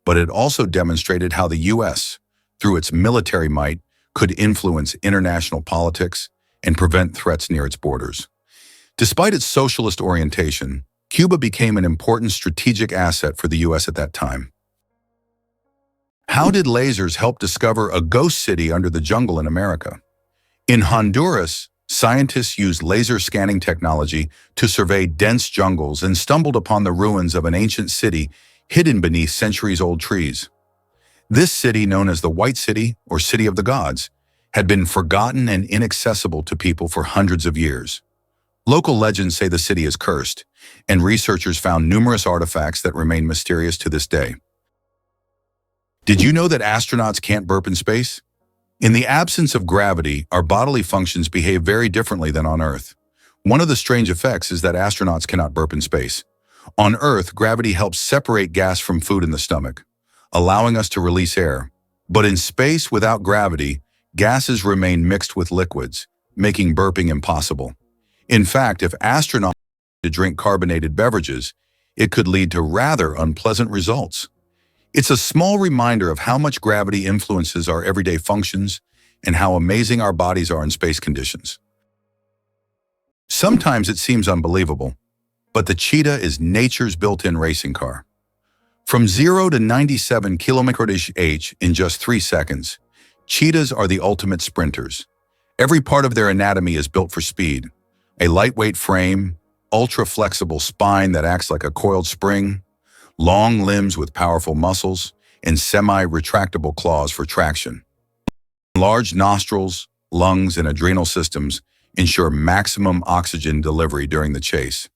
Speaker 1: but it also demonstrated how the U.S., through its military might, could influence international politics and prevent threats near its borders. Despite its socialist orientation, Cuba became an important strategic asset for the U.S. at that time. How did lasers help discover a ghost city under the jungle in America? In Honduras, scientists used laser scanning technology to survey dense jungles and stumbled upon the ruins of an ancient city hidden beneath centuries-old trees. This city, known as the White City or City of the Gods, had been forgotten and inaccessible to people for hundreds of years. Local legends say the city is cursed, and researchers found numerous artifacts that remain mysterious to this day. Did you know that astronauts can't burp in space? In the absence of gravity, our bodily functions behave very differently than on Earth. One of the strange effects is that astronauts cannot burp in space. On Earth, gravity helps separate gas from food in the stomach, allowing us to release air. But in space without gravity, gases remain mixed with liquids, making burping impossible. In fact, if astronauts to drink carbonated beverages, it could lead to rather unpleasant results. It's a small reminder of how much gravity influences our everyday functions and how amazing our bodies are in space conditions. Sometimes it seems unbelievable, but the cheetah is nature's built-in racing car. From 0 to 97 km/h in just 3 seconds, cheetahs are the ultimate sprinters. Every part of their anatomy is built for speed. A lightweight frame, ultra-flexible spine that acts like a coiled spring, long limbs with powerful muscles, and semi-retractable claws for traction. Large nostrils, lungs, and adrenal systems ensure maximum oxygen delivery during the chase.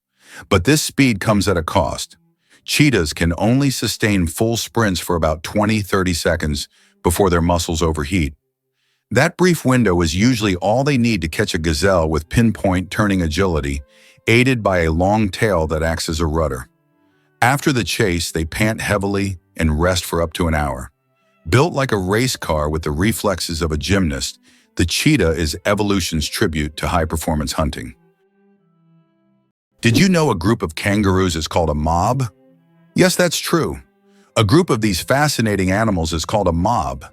Speaker 1: But this speed comes at a cost. Cheetahs can only sustain full sprints for about 20-30 seconds before their muscles overheat. That brief window is usually all they need to catch a gazelle with pinpoint turning agility, aided by a long tail that acts as a rudder. After the chase, they pant heavily and rest for up to an hour. Built like a race car with the reflexes of a gymnast, the cheetah is evolution's tribute to high-performance hunting. Did you know a group of kangaroos is called a mob? Yes, that's true. A group of these fascinating animals is called a mob,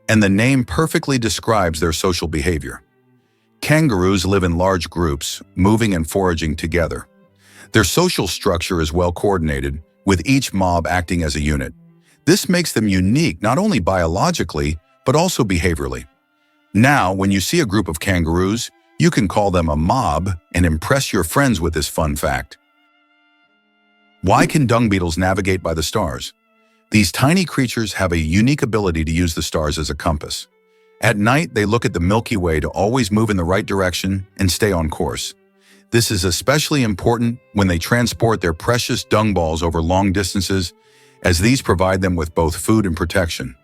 Speaker 1: and the name perfectly describes their social behavior. Kangaroos live in large groups, moving and foraging together. Their social structure is well coordinated, with each mob acting as a unit. This makes them unique not only biologically, but also behaviorally. Now, when you see a group of kangaroos, you can call them a mob and impress your friends with this fun fact. Why can dung beetles navigate by the stars? These tiny creatures have a unique ability to use the stars as a compass. At night, they look at the Milky Way to always move in the right direction and stay on course. This is especially important when they transport their precious dung balls over long distances, as these provide them with both food and protection.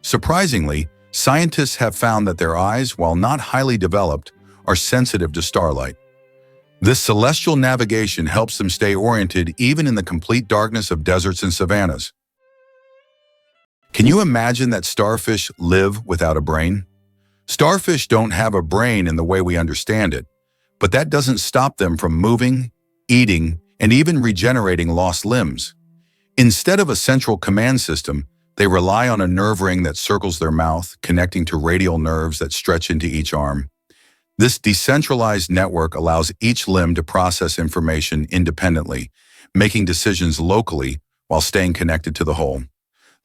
Speaker 1: Surprisingly, scientists have found that their eyes, while not highly developed, are sensitive to starlight. This celestial navigation helps them stay oriented even in the complete darkness of deserts and savannas. Can you imagine that starfish live without a brain? Starfish don't have a brain in the way we understand it, but that doesn't stop them from moving, eating, and even regenerating lost limbs. Instead of a central command system, they rely on a nerve ring that circles their mouth, connecting to radial nerves that stretch into each arm. This decentralized network allows each limb to process information independently, making decisions locally while staying connected to the whole.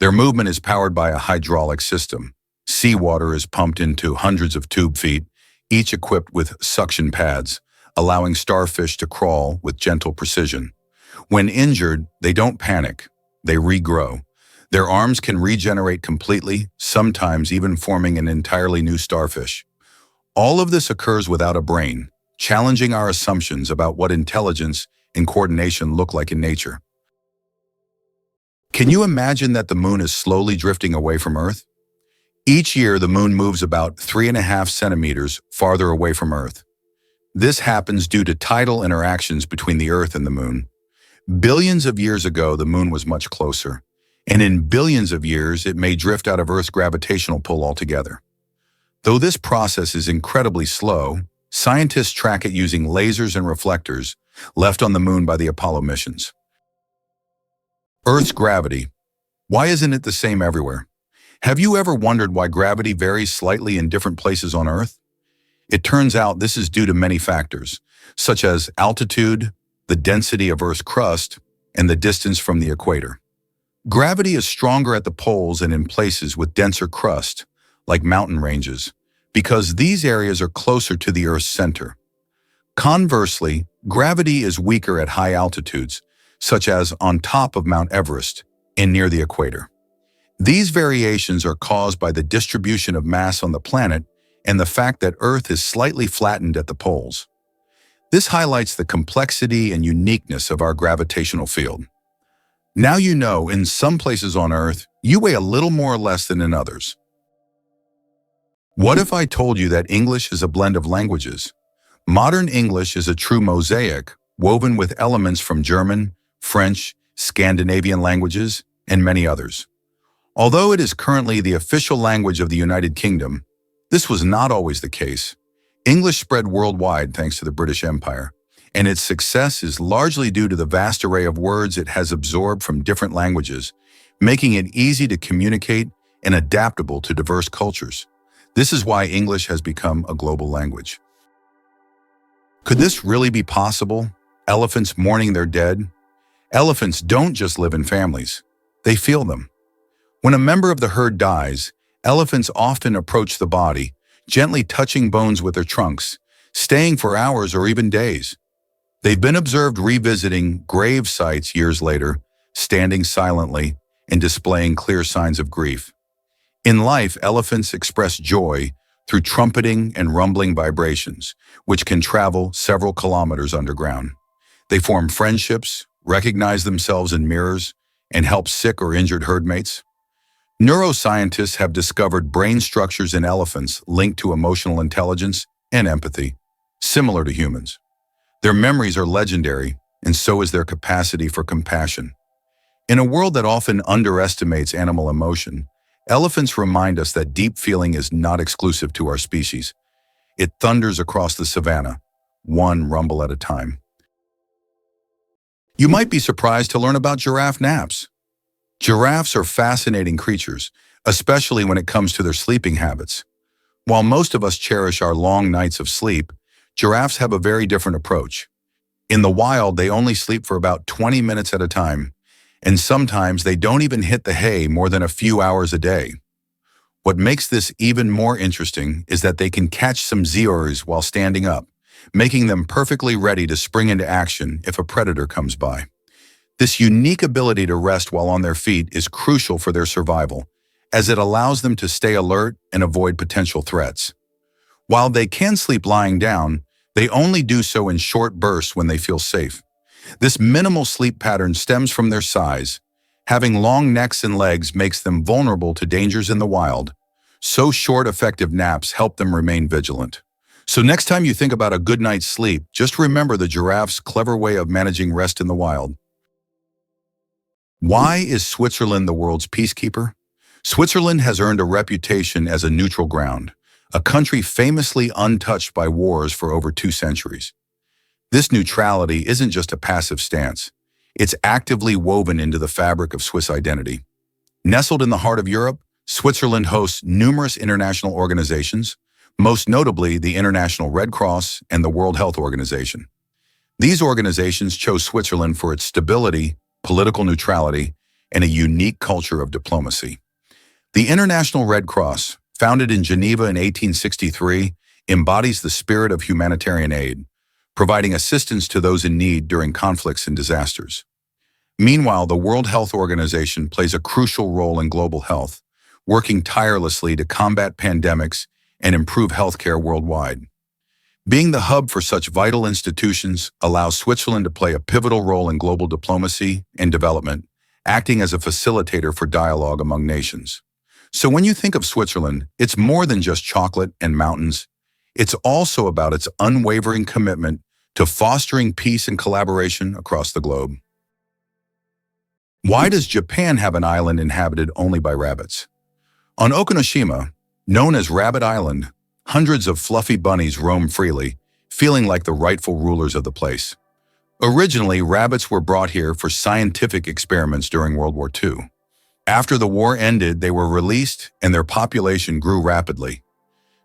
Speaker 1: Their movement is powered by a hydraulic system. Seawater is pumped into hundreds of tube feet, each equipped with suction pads, allowing starfish to crawl with gentle precision. When injured, they don't panic. They regrow. Their arms can regenerate completely, sometimes even forming an entirely new starfish. All of this occurs without a brain, challenging our assumptions about what intelligence and coordination look like in nature. Can you imagine that the moon is slowly drifting away from Earth? Each year, the moon moves about 3.5 centimeters farther away from Earth. This happens due to tidal interactions between the Earth and the moon. Billions of years ago, the moon was much closer, and in billions of years, it may drift out of Earth's gravitational pull altogether. Though this process is incredibly slow, scientists track it using lasers and reflectors left on the moon by the Apollo missions. Earth's gravity. Why isn't it the same everywhere? Have you ever wondered why gravity varies slightly in different places on Earth? It turns out this is due to many factors, such as altitude, the density of Earth's crust, and the distance from the equator. Gravity is stronger at the poles and in places with denser crust, like mountain ranges, because these areas are closer to the Earth's center. Conversely, gravity is weaker at high altitudes, such as on top of Mount Everest and near the equator. These variations are caused by the distribution of mass on the planet and the fact that Earth is slightly flattened at the poles. This highlights the complexity and uniqueness of our gravitational field. Now you know, in some places on Earth, you weigh a little more or less than in others. What if I told you that English is a blend of languages? Modern English is a true mosaic, woven with elements from German, French, Scandinavian languages, and many others. Although it is currently the official language of the United Kingdom, this was not always the case. English spread worldwide thanks to the British Empire, and its success is largely due to the vast array of words it has absorbed from different languages, making it easy to communicate and adaptable to diverse cultures. This is why English has become a global language. Could this really be possible? Elephants mourning their dead? Elephants don't just live in families. They feel them. When a member of the herd dies, elephants often approach the body, gently touching bones with their trunks, staying for hours or even days. They've been observed revisiting grave sites years later, standing silently and displaying clear signs of grief. In life, elephants express joy through trumpeting and rumbling vibrations, which can travel several kilometers underground. They form friendships, recognize themselves in mirrors, and help sick or injured herd mates. Neuroscientists have discovered brain structures in elephants linked to emotional intelligence and empathy, similar to humans. Their memories are legendary, and so is their capacity for compassion. In a world that often underestimates animal emotion, elephants remind us that deep feeling is not exclusive to our species. It thunders across the savanna, one rumble at a time. You might be surprised to learn about giraffe naps. Giraffes are fascinating creatures, especially when it comes to their sleeping habits. While most of us cherish our long nights of sleep, giraffes have a very different approach. In the wild, they only sleep for about 20 minutes at a time, and sometimes they don't even hit the hay more than a few hours a day. What makes this even more interesting is that they can catch some zoories while standing up, making them perfectly ready to spring into action if a predator comes by. This unique ability to rest while on their feet is crucial for their survival, as it allows them to stay alert and avoid potential threats. While they can sleep lying down, they only do so in short bursts when they feel safe. This minimal sleep pattern stems from their size. Having long necks and legs makes them vulnerable to dangers in the wild, so short, effective naps help them remain vigilant. So next time you think about a good night's sleep, just remember the giraffe's clever way of managing rest in the wild. Why is Switzerland the world's peacekeeper? Switzerland has earned a reputation as a neutral ground, a country famously untouched by wars for over 2 centuries. This neutrality isn't just a passive stance. It's actively woven into the fabric of Swiss identity. Nestled in the heart of Europe, Switzerland hosts numerous international organizations, most notably the International Red Cross and the World Health Organization. These organizations chose Switzerland for its stability, political neutrality, and a unique culture of diplomacy. The International Red Cross, founded in Geneva in 1863, embodies the spirit of humanitarian aid, providing assistance to those in need during conflicts and disasters. Meanwhile, the World Health Organization plays a crucial role in global health, working tirelessly to combat pandemics and improve healthcare worldwide. Being the hub for such vital institutions allows Switzerland to play a pivotal role in global diplomacy and development, acting as a facilitator for dialogue among nations. So when you think of Switzerland, it's more than just chocolate and mountains. It's also about its unwavering commitment to fostering peace and collaboration across the globe. Why does Japan have an island inhabited only by rabbits? On Okinoshima, known as Rabbit Island, hundreds of fluffy bunnies roam freely, feeling like the rightful rulers of the place. Originally, rabbits were brought here for scientific experiments during World War II. After the war ended, they were released and their population grew rapidly.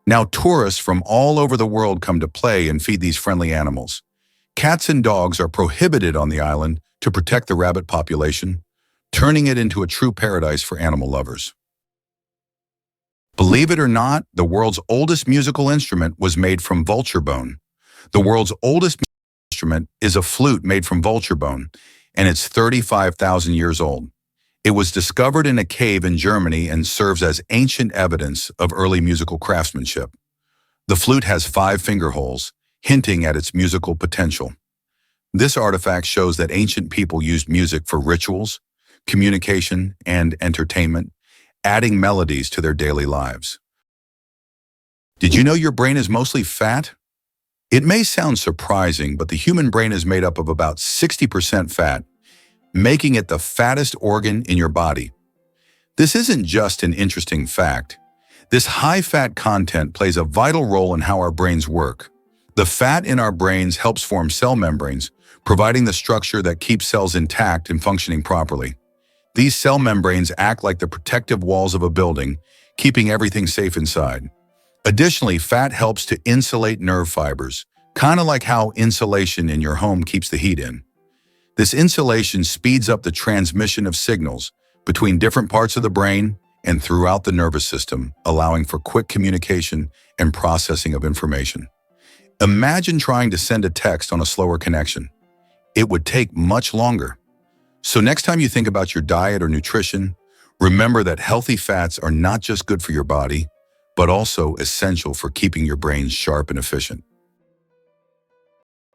Speaker 1: Now tourists from all over the world come to play and feed these friendly animals. Cats and dogs are prohibited on the island to protect the rabbit population, turning it into a true paradise for animal lovers. Believe it or not, the world's oldest musical instrument was made from vulture bone. The world's oldest instrument is a flute made from vulture bone, and it's 35,000 years old. It was discovered in a cave in Germany and serves as ancient evidence of early musical craftsmanship. The flute has 5 finger holes, hinting at its musical potential. This artifact shows that ancient people used music for rituals, communication, and entertainment, adding melodies to their daily lives. Did you know your brain is mostly fat? It may sound surprising, but the human brain is made up of about 60% fat, making it the fattest organ in your body. This isn't just an interesting fact. This high-fat content plays a vital role in how our brains work. The fat in our brains helps form cell membranes, providing the structure that keeps cells intact and functioning properly. These cell membranes act like the protective walls of a building, keeping everything safe inside. Additionally, fat helps to insulate nerve fibers, kind of like how insulation in your home keeps the heat in. This insulation speeds up the transmission of signals between different parts of the brain and throughout the nervous system, allowing for quick communication and processing of information. Imagine trying to send a text on a slower connection. It would take much longer. So next time you think about your diet or nutrition, remember that healthy fats are not just good for your body, but also essential for keeping your brain sharp and efficient.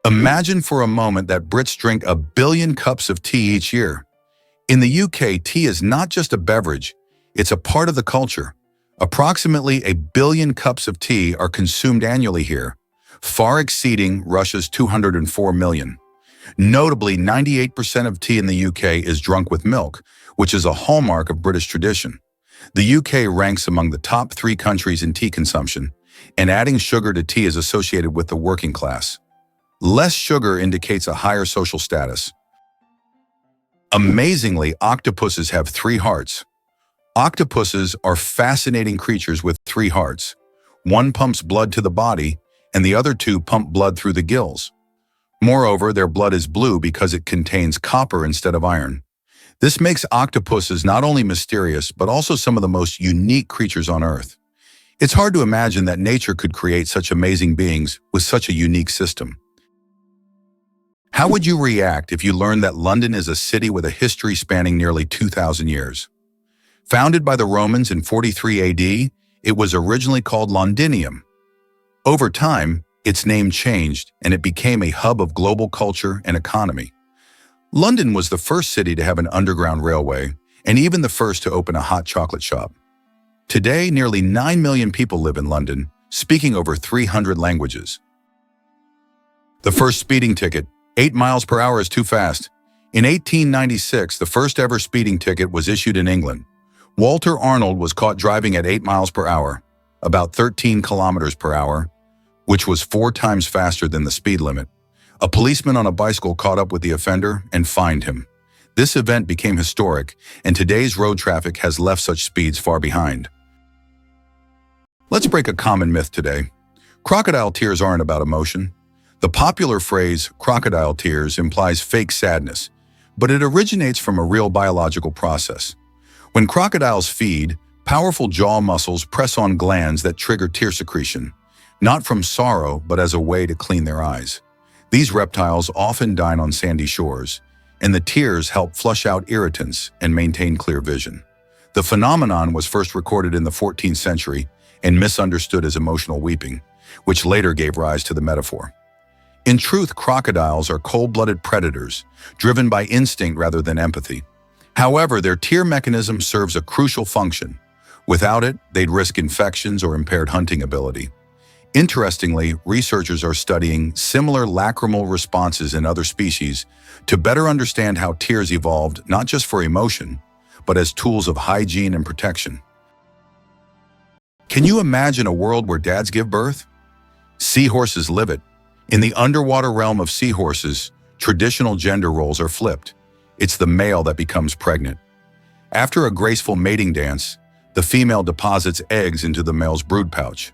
Speaker 1: Imagine for a moment that Brits drink 1 billion cups of tea each year. In the UK, tea is not just a beverage, it's a part of the culture. Approximately 1 billion cups of tea are consumed annually here, far exceeding Russia's 204 million. Notably, 98% of tea in the UK is drunk with milk, which is a hallmark of British tradition. The UK ranks among the top 3 countries in tea consumption, and adding sugar to tea is associated with the working class. Less sugar indicates a higher social status. Amazingly, octopuses have 3 hearts. Octopuses are fascinating creatures with 3 hearts. One pumps blood to the body, and the other 2 pump blood through the gills. Moreover, their blood is blue because it contains copper instead of iron. This makes octopuses not only mysterious, but also some of the most unique creatures on Earth. It's hard to imagine that nature could create such amazing beings with such a unique system. How would you react if you learned that London is a city with a history spanning nearly 2,000 years? Founded by the Romans in 43 AD, it was originally called Londinium. Over time, its name changed and it became a hub of global culture and economy. London was the first city to have an underground railway and even the first to open a hot chocolate shop. Today, nearly 9 million people live in London, speaking over 300 languages. The first speeding ticket, 8 miles per hour is too fast. In 1896, the first ever speeding ticket was issued in England. Walter Arnold was caught driving at 8 miles per hour, about 13 kilometers per hour, which was 4 times faster than the speed limit. A policeman on a bicycle caught up with the offender and fined him. This event became historic, and today's road traffic has left such speeds far behind. Let's break a common myth today. Crocodile tears aren't about emotion. The popular phrase, crocodile tears, implies fake sadness, but it originates from a real biological process. When crocodiles feed, powerful jaw muscles press on glands that trigger tear secretion, not from sorrow, but as a way to clean their eyes. These reptiles often dine on sandy shores, and the tears help flush out irritants and maintain clear vision. The phenomenon was first recorded in the 14th century and misunderstood as emotional weeping, which later gave rise to the metaphor. In truth, crocodiles are cold-blooded predators, driven by instinct rather than empathy. However, their tear mechanism serves a crucial function. Without it, they'd risk infections or impaired hunting ability. Interestingly, researchers are studying similar lacrimal responses in other species to better understand how tears evolved not just for emotion, but as tools of hygiene and protection. Can you imagine a world where dads give birth? Seahorses live it. In the underwater realm of seahorses, traditional gender roles are flipped. It's the male that becomes pregnant. After a graceful mating dance, the female deposits eggs into the male's brood pouch,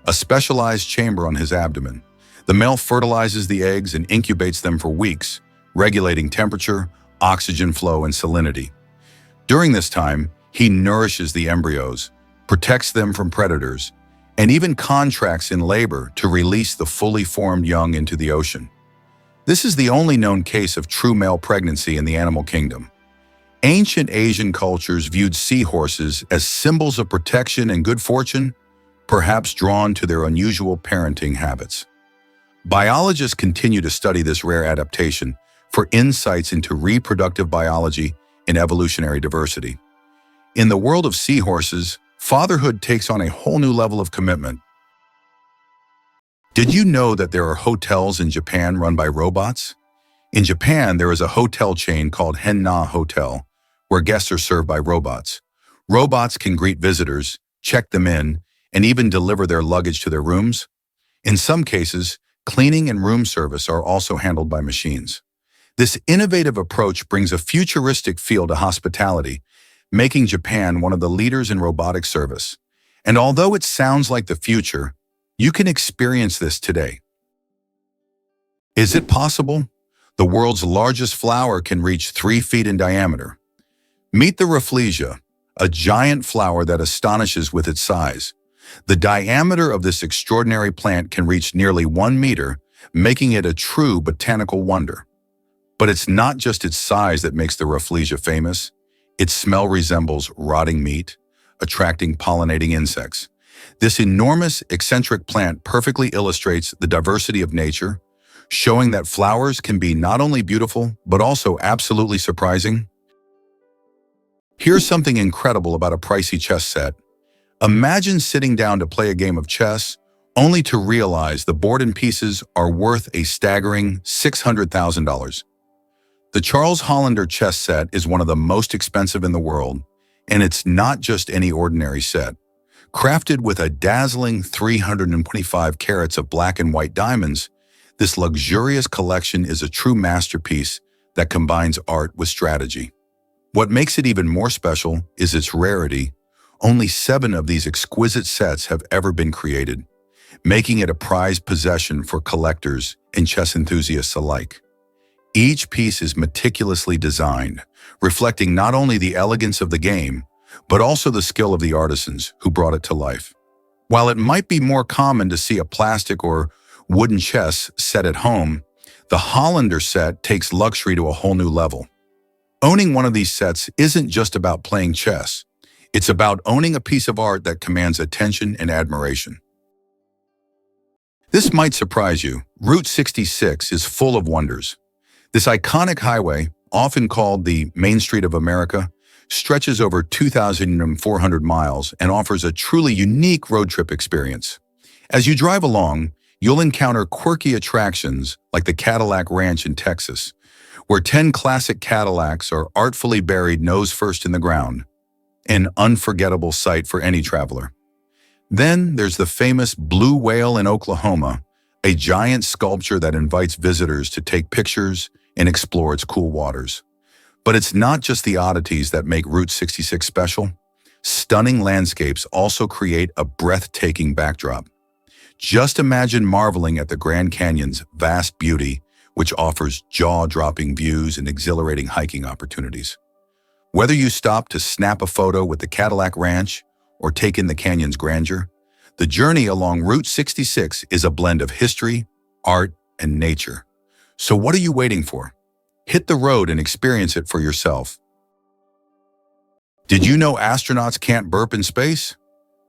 Speaker 1: a specialized chamber on his abdomen. The male fertilizes the eggs and incubates them for weeks, regulating temperature, oxygen flow, and salinity. During this time, he nourishes the embryos, protects them from predators, and even contracts in labor to release the fully formed young into the ocean. This is the only known case of true male pregnancy in the animal kingdom. Ancient Asian cultures viewed seahorses as symbols of protection and good fortune, perhaps drawn to their unusual parenting habits. Biologists continue to study this rare adaptation for insights into reproductive biology and evolutionary diversity. In the world of seahorses, fatherhood takes on a whole new level of commitment. Did you know that there are hotels in Japan run by robots? In Japan, there is a hotel chain called Henna Hotel, where guests are served by robots. Robots can greet visitors, check them in, and even deliver their luggage to their rooms. In some cases, cleaning and room service are also handled by machines. This innovative approach brings a futuristic feel to hospitality, making Japan one of the leaders in robotic service. And although it sounds like the future, you can experience this today. Is it possible? The world's largest flower can reach 3 feet in diameter. Meet the Rafflesia, a giant flower that astonishes with its size. The diameter of this extraordinary plant can reach nearly 1 meter, making it a true botanical wonder. But it's not just its size that makes the Rafflesia famous. Its smell resembles rotting meat, attracting pollinating insects. This enormous, eccentric plant perfectly illustrates the diversity of nature, showing that flowers can be not only beautiful, but also absolutely surprising. Here's something incredible about a pricey chess set. Imagine sitting down to play a game of chess, only to realize the board and pieces are worth a staggering $600,000. The Charles Hollander chess set is one of the most expensive in the world, and it's not just any ordinary set. Crafted with a dazzling 325 carats of black and white diamonds, this luxurious collection is a true masterpiece that combines art with strategy. What makes it even more special is its rarity. Only 7 of these exquisite sets have ever been created, making it a prized possession for collectors and chess enthusiasts alike. Each piece is meticulously designed, reflecting not only the elegance of the game, but also the skill of the artisans who brought it to life. While it might be more common to see a plastic or wooden chess set at home, the Hollander set takes luxury to a whole new level. Owning one of these sets isn't just about playing chess. It's about owning a piece of art that commands attention and admiration. This might surprise you. Route 66 is full of wonders. This iconic highway, often called the Main Street of America, stretches over 2,400 miles and offers a truly unique road trip experience. As you drive along, you'll encounter quirky attractions like the Cadillac Ranch in Texas, where 10 classic Cadillacs are artfully buried nose first in the ground, an unforgettable sight for any traveler. Then there's the famous Blue Whale in Oklahoma, a giant sculpture that invites visitors to take pictures and explore its cool waters. But it's not just the oddities that make Route 66 special. Stunning landscapes also create a breathtaking backdrop. Just imagine marveling at the Grand Canyon's vast beauty, which offers jaw-dropping views and exhilarating hiking opportunities. Whether you stop to snap a photo with the Cadillac Ranch or take in the canyon's grandeur, the journey along Route 66 is a blend of history, art, and nature. So what are you waiting for? Hit the road and experience it for yourself. Did you know astronauts can't burp in space?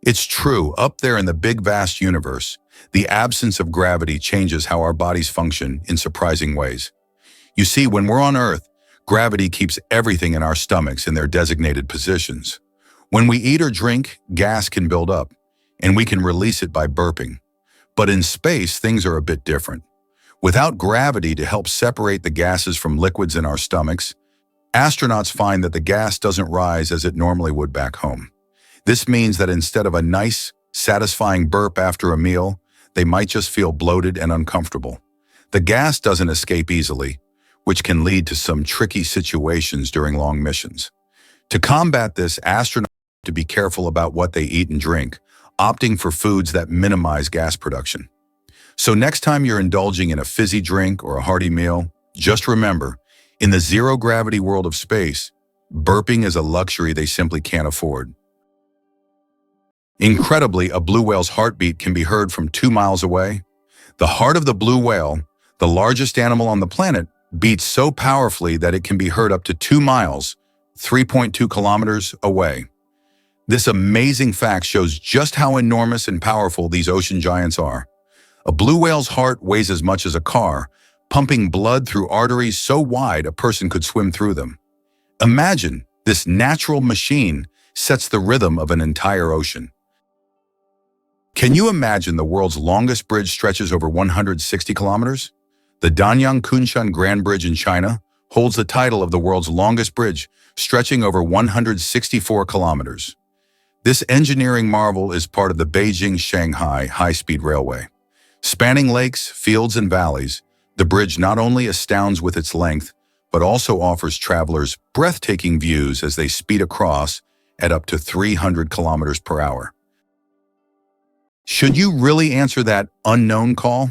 Speaker 1: It's true, up there in the big vast universe, the absence of gravity changes how our bodies function in surprising ways. You see, when we're on Earth, gravity keeps everything in our stomachs in their designated positions. When we eat or drink, gas can build up, and we can release it by burping. But in space, things are a bit different. Without gravity to help separate the gases from liquids in our stomachs, astronauts find that the gas doesn't rise as it normally would back home. This means that instead of a nice, satisfying burp after a meal, they might just feel bloated and uncomfortable. The gas doesn't escape easily, which can lead to some tricky situations during long missions. To combat this, astronauts have to be careful about what they eat and drink, opting for foods that minimize gas production. So next time you're indulging in a fizzy drink or a hearty meal, just remember, in the zero-gravity world of space, burping is a luxury they simply can't afford. Incredibly, a blue whale's heartbeat can be heard from 2 miles away. The heart of the blue whale, the largest animal on the planet, beats so powerfully that it can be heard up to 2 miles, 3.2 kilometers away. This amazing fact shows just how enormous and powerful these ocean giants are. A blue whale's heart weighs as much as a car, pumping blood through arteries so wide a person could swim through them. Imagine, this natural machine sets the rhythm of an entire ocean. Can you imagine the world's longest bridge stretches over 160 kilometers? The Danyang Kunshan Grand Bridge in China holds the title of the world's longest bridge, stretching over 164 kilometers. This engineering marvel is part of the Beijing-Shanghai high-speed railway. Spanning lakes, fields, and valleys, the bridge not only astounds with its length, but also offers travelers breathtaking views as they speed across at up to 300 kilometers per hour. Should you really answer that unknown call?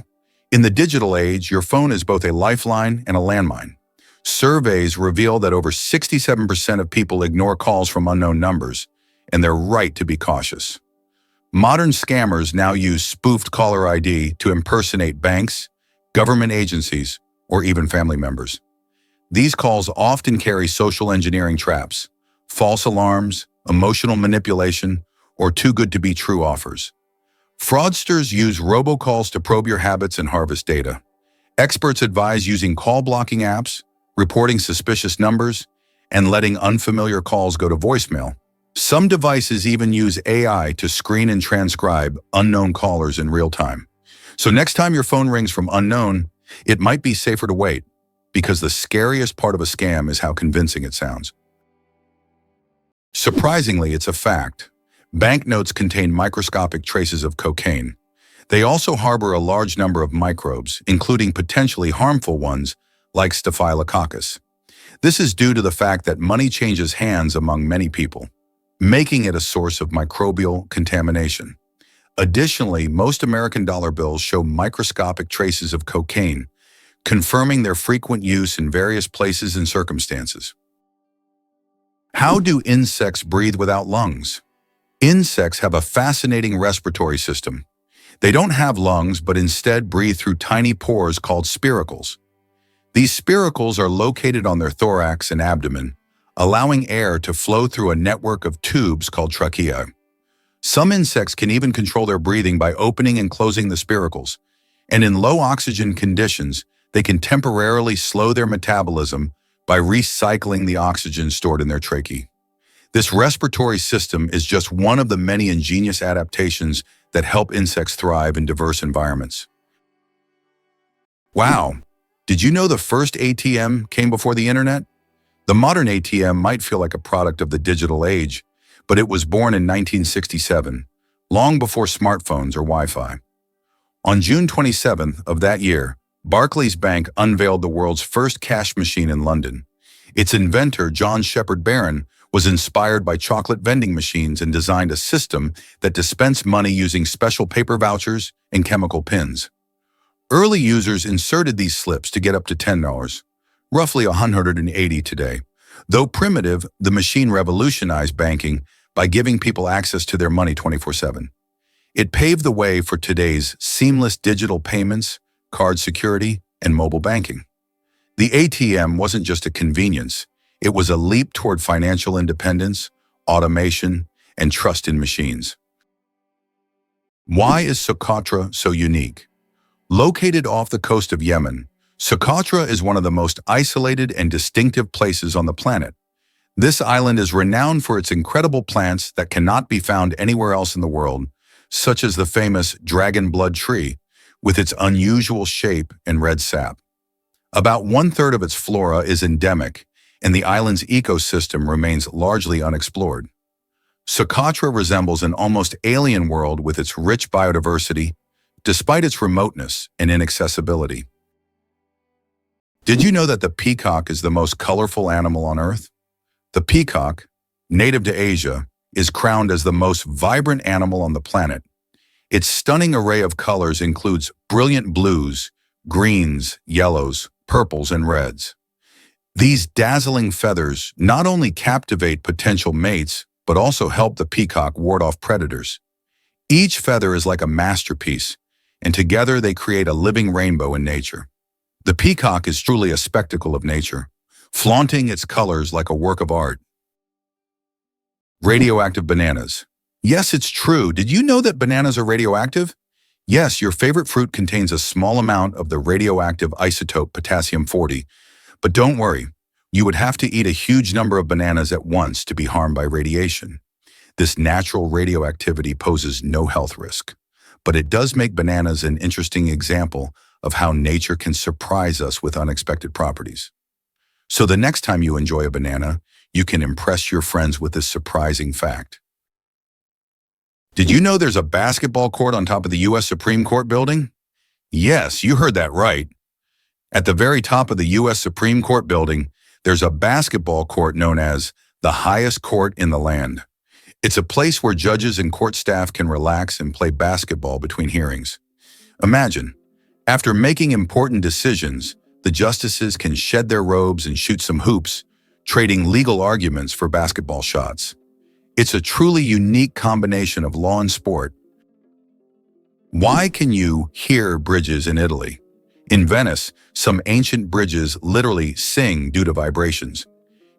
Speaker 1: In the digital age, your phone is both a lifeline and a landmine. Surveys reveal that over 67% of people ignore calls from unknown numbers, and they're right to be cautious. Modern scammers now use spoofed caller ID to impersonate banks, government agencies, or even family members. These calls often carry social engineering traps, false alarms, emotional manipulation, or too-good-to-be-true offers. Fraudsters use robocalls to probe your habits and harvest data. Experts advise using call blocking apps, reporting suspicious numbers, and letting unfamiliar calls go to voicemail. Some devices even use AI to screen and transcribe unknown callers in real time. So next time your phone rings from unknown, it might be safer to wait, because the scariest part of a scam is how convincing it sounds. Surprisingly, it's a fact. Banknotes contain microscopic traces of cocaine. They also harbor a large number of microbes, including potentially harmful ones like Staphylococcus. This is due to the fact that money changes hands among many people, making it a source of microbial contamination. Additionally, most American dollar bills show microscopic traces of cocaine, confirming their frequent use in various places and circumstances. How do insects breathe without lungs? Insects have a fascinating respiratory system. They don't have lungs, but instead breathe through tiny pores called spiracles. These spiracles are located on their thorax and abdomen, allowing air to flow through a network of tubes called trachea. Some insects can even control their breathing by opening and closing the spiracles, and in low oxygen conditions, they can temporarily slow their metabolism by recycling the oxygen stored in their tracheae. This respiratory system is just one of the many ingenious adaptations that help insects thrive in diverse environments. Wow! Did you know the first ATM came before the internet? The modern ATM might feel like a product of the digital age, but it was born in 1967, long before smartphones or Wi-Fi. On June 27th of that year, Barclays Bank unveiled the world's first cash machine in London. Its inventor, John Shepherd Barron, was inspired by chocolate vending machines and designed a system that dispensed money using special paper vouchers and chemical pins. Early users inserted these slips to get up to $10, roughly $180 today. Though primitive, the machine revolutionized banking by giving people access to their money 24/7. It paved the way for today's seamless digital payments, card security, and mobile banking. The ATM wasn't just a convenience, it was a leap toward financial independence, automation, and trust in machines. Why is Socotra so unique? Located off the coast of Yemen, Socotra is one of the most isolated and distinctive places on the planet. This island is renowned for its incredible plants that cannot be found anywhere else in the world, such as the famous dragon blood tree, with its unusual shape and red sap. About 1/3 of its flora is endemic, and the island's ecosystem remains largely unexplored. Socotra resembles an almost alien world with its rich biodiversity, despite its remoteness and inaccessibility. Did you know that the peacock is the most colorful animal on Earth? The peacock, native to Asia, is crowned as the most vibrant animal on the planet. Its stunning array of colors includes brilliant blues, greens, yellows, purples, and reds. These dazzling feathers not only captivate potential mates, but also help the peacock ward off predators. Each feather is like a masterpiece, and together they create a living rainbow in nature. The peacock is truly a spectacle of nature, flaunting its colors like a work of art. Radioactive bananas. Yes, it's true. Did you know that bananas are radioactive? Yes, your favorite fruit contains a small amount of the radioactive isotope potassium-40, but don't worry, you would have to eat a huge number of bananas at once to be harmed by radiation. This natural radioactivity poses no health risk, but it does make bananas an interesting example of how nature can surprise us with unexpected properties. So the next time you enjoy a banana, you can impress your friends with this surprising fact. Did you know there's a basketball court on top of the U.S. Supreme Court building? Yes, you heard that right. At the very top of the U.S. Supreme Court building, there's a basketball court known as the highest court in the land. It's a place where judges and court staff can relax and play basketball between hearings. Imagine, after making important decisions, the justices can shed their robes and shoot some hoops, trading legal arguments for basketball shots. It's a truly unique combination of law and sport. Why can you hear bridges in Italy? In Venice, some ancient bridges literally sing due to vibrations.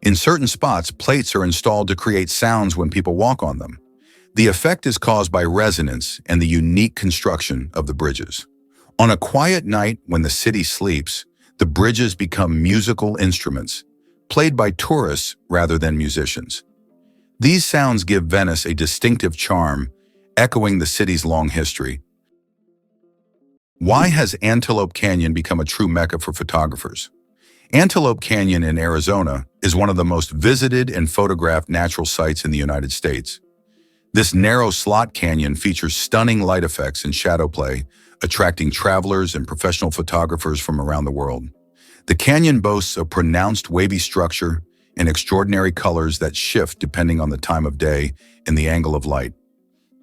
Speaker 1: In certain spots, plates are installed to create sounds when people walk on them. The effect is caused by resonance and the unique construction of the bridges. On a quiet night when the city sleeps, the bridges become musical instruments, played by tourists rather than musicians. These sounds give Venice a distinctive charm, echoing the city's long history. Why has Antelope Canyon become a true mecca for photographers? Antelope Canyon in Arizona is one of the most visited and photographed natural sites in the United States. This narrow slot canyon features stunning light effects and shadow play, attracting travelers and professional photographers from around the world. The canyon boasts a pronounced wavy structure and extraordinary colors that shift depending on the time of day and the angle of light.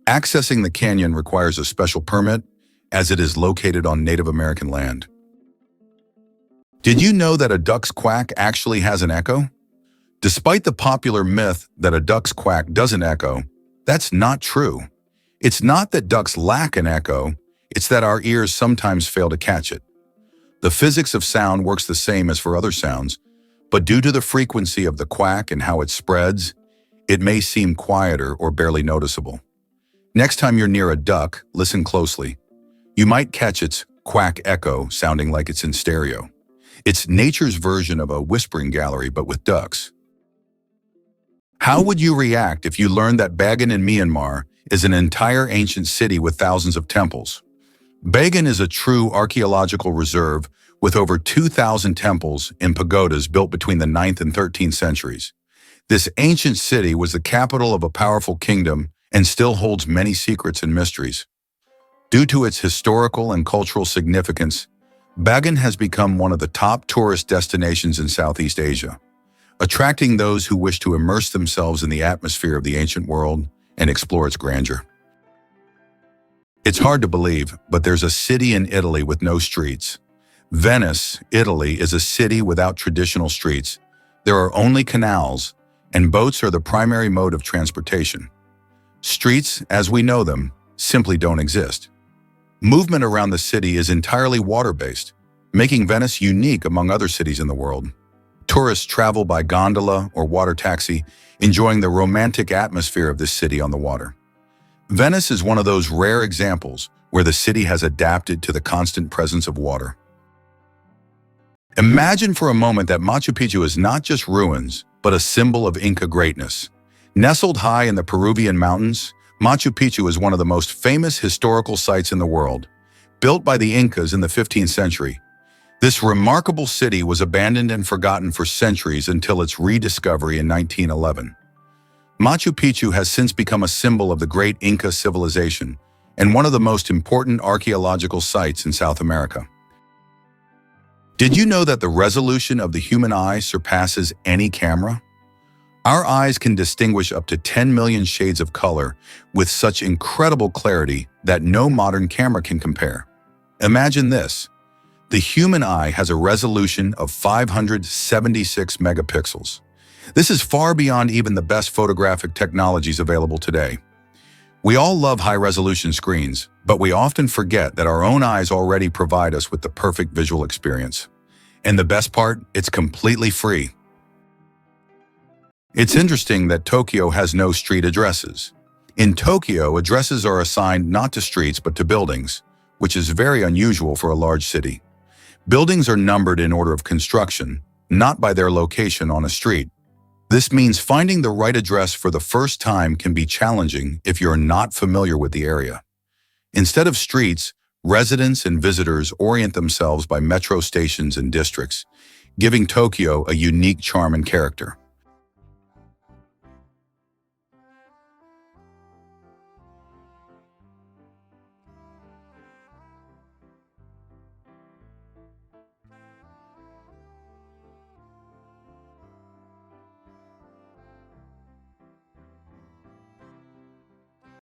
Speaker 1: Accessing the canyon requires a special permit, as it is located on Native American land. Did you know that a duck's quack actually has an echo? Despite the popular myth that a duck's quack doesn't echo, that's not true. It's not that ducks lack an echo, it's that our ears sometimes fail to catch it. The physics of sound works the same as for other sounds, but due to the frequency of the quack and how it spreads, it may seem quieter or barely noticeable. Next time you're near a duck, listen closely. You might catch its quack echo sounding like it's in stereo. It's nature's version of a whispering gallery, but with ducks. How would you react if you learned that Bagan in Myanmar is an entire ancient city with thousands of temples? Bagan is a true archaeological reserve with over 2,000 temples and pagodas built between the 9th and 13th centuries. This ancient city was the capital of a powerful kingdom and still holds many secrets and mysteries. Due to its historical and cultural significance, Bagan has become one of the top tourist destinations in Southeast Asia. attracting those who wish to immerse themselves in the atmosphere of the ancient world and explore its grandeur. It's hard to believe, but there's a city in Italy with no streets. Venice, Italy, is a city without traditional streets. There are only canals, and boats are the primary mode of transportation. Streets, as we know them, simply don't exist. Movement around the city is entirely water-based, making Venice unique among other cities in the world. Tourists travel by gondola or water taxi, enjoying the romantic atmosphere of this city on the water. Venice is one of those rare examples where the city has adapted to the constant presence of water. Imagine for a moment that Machu Picchu is not just ruins, but a symbol of Inca greatness. Nestled high in the Peruvian mountains, Machu Picchu is one of the most famous historical sites in the world. Built by the Incas in the 15th century, this remarkable city was abandoned and forgotten for centuries until its rediscovery in 1911. Machu Picchu has since become a symbol of the great Inca civilization and one of the most important archaeological sites in South America. Did you know that the resolution of the human eye surpasses any camera? Our eyes can distinguish up to 10 million shades of color with such incredible clarity that no modern camera can compare. Imagine this. The human eye has a resolution of 576 megapixels. This is far beyond even the best photographic technologies available today. We all love high-resolution screens, but we often forget that our own eyes already provide us with the perfect visual experience. And the best part, it's completely free. It's interesting that Tokyo has no street addresses. In Tokyo, addresses are assigned not to streets but to buildings, which is very unusual for a large city. Buildings are numbered in order of construction, not by their location on a street. This means finding the right address for the first time can be challenging if you're not familiar with the area. Instead of streets, residents and visitors orient themselves by metro stations and districts, giving Tokyo a unique charm and character.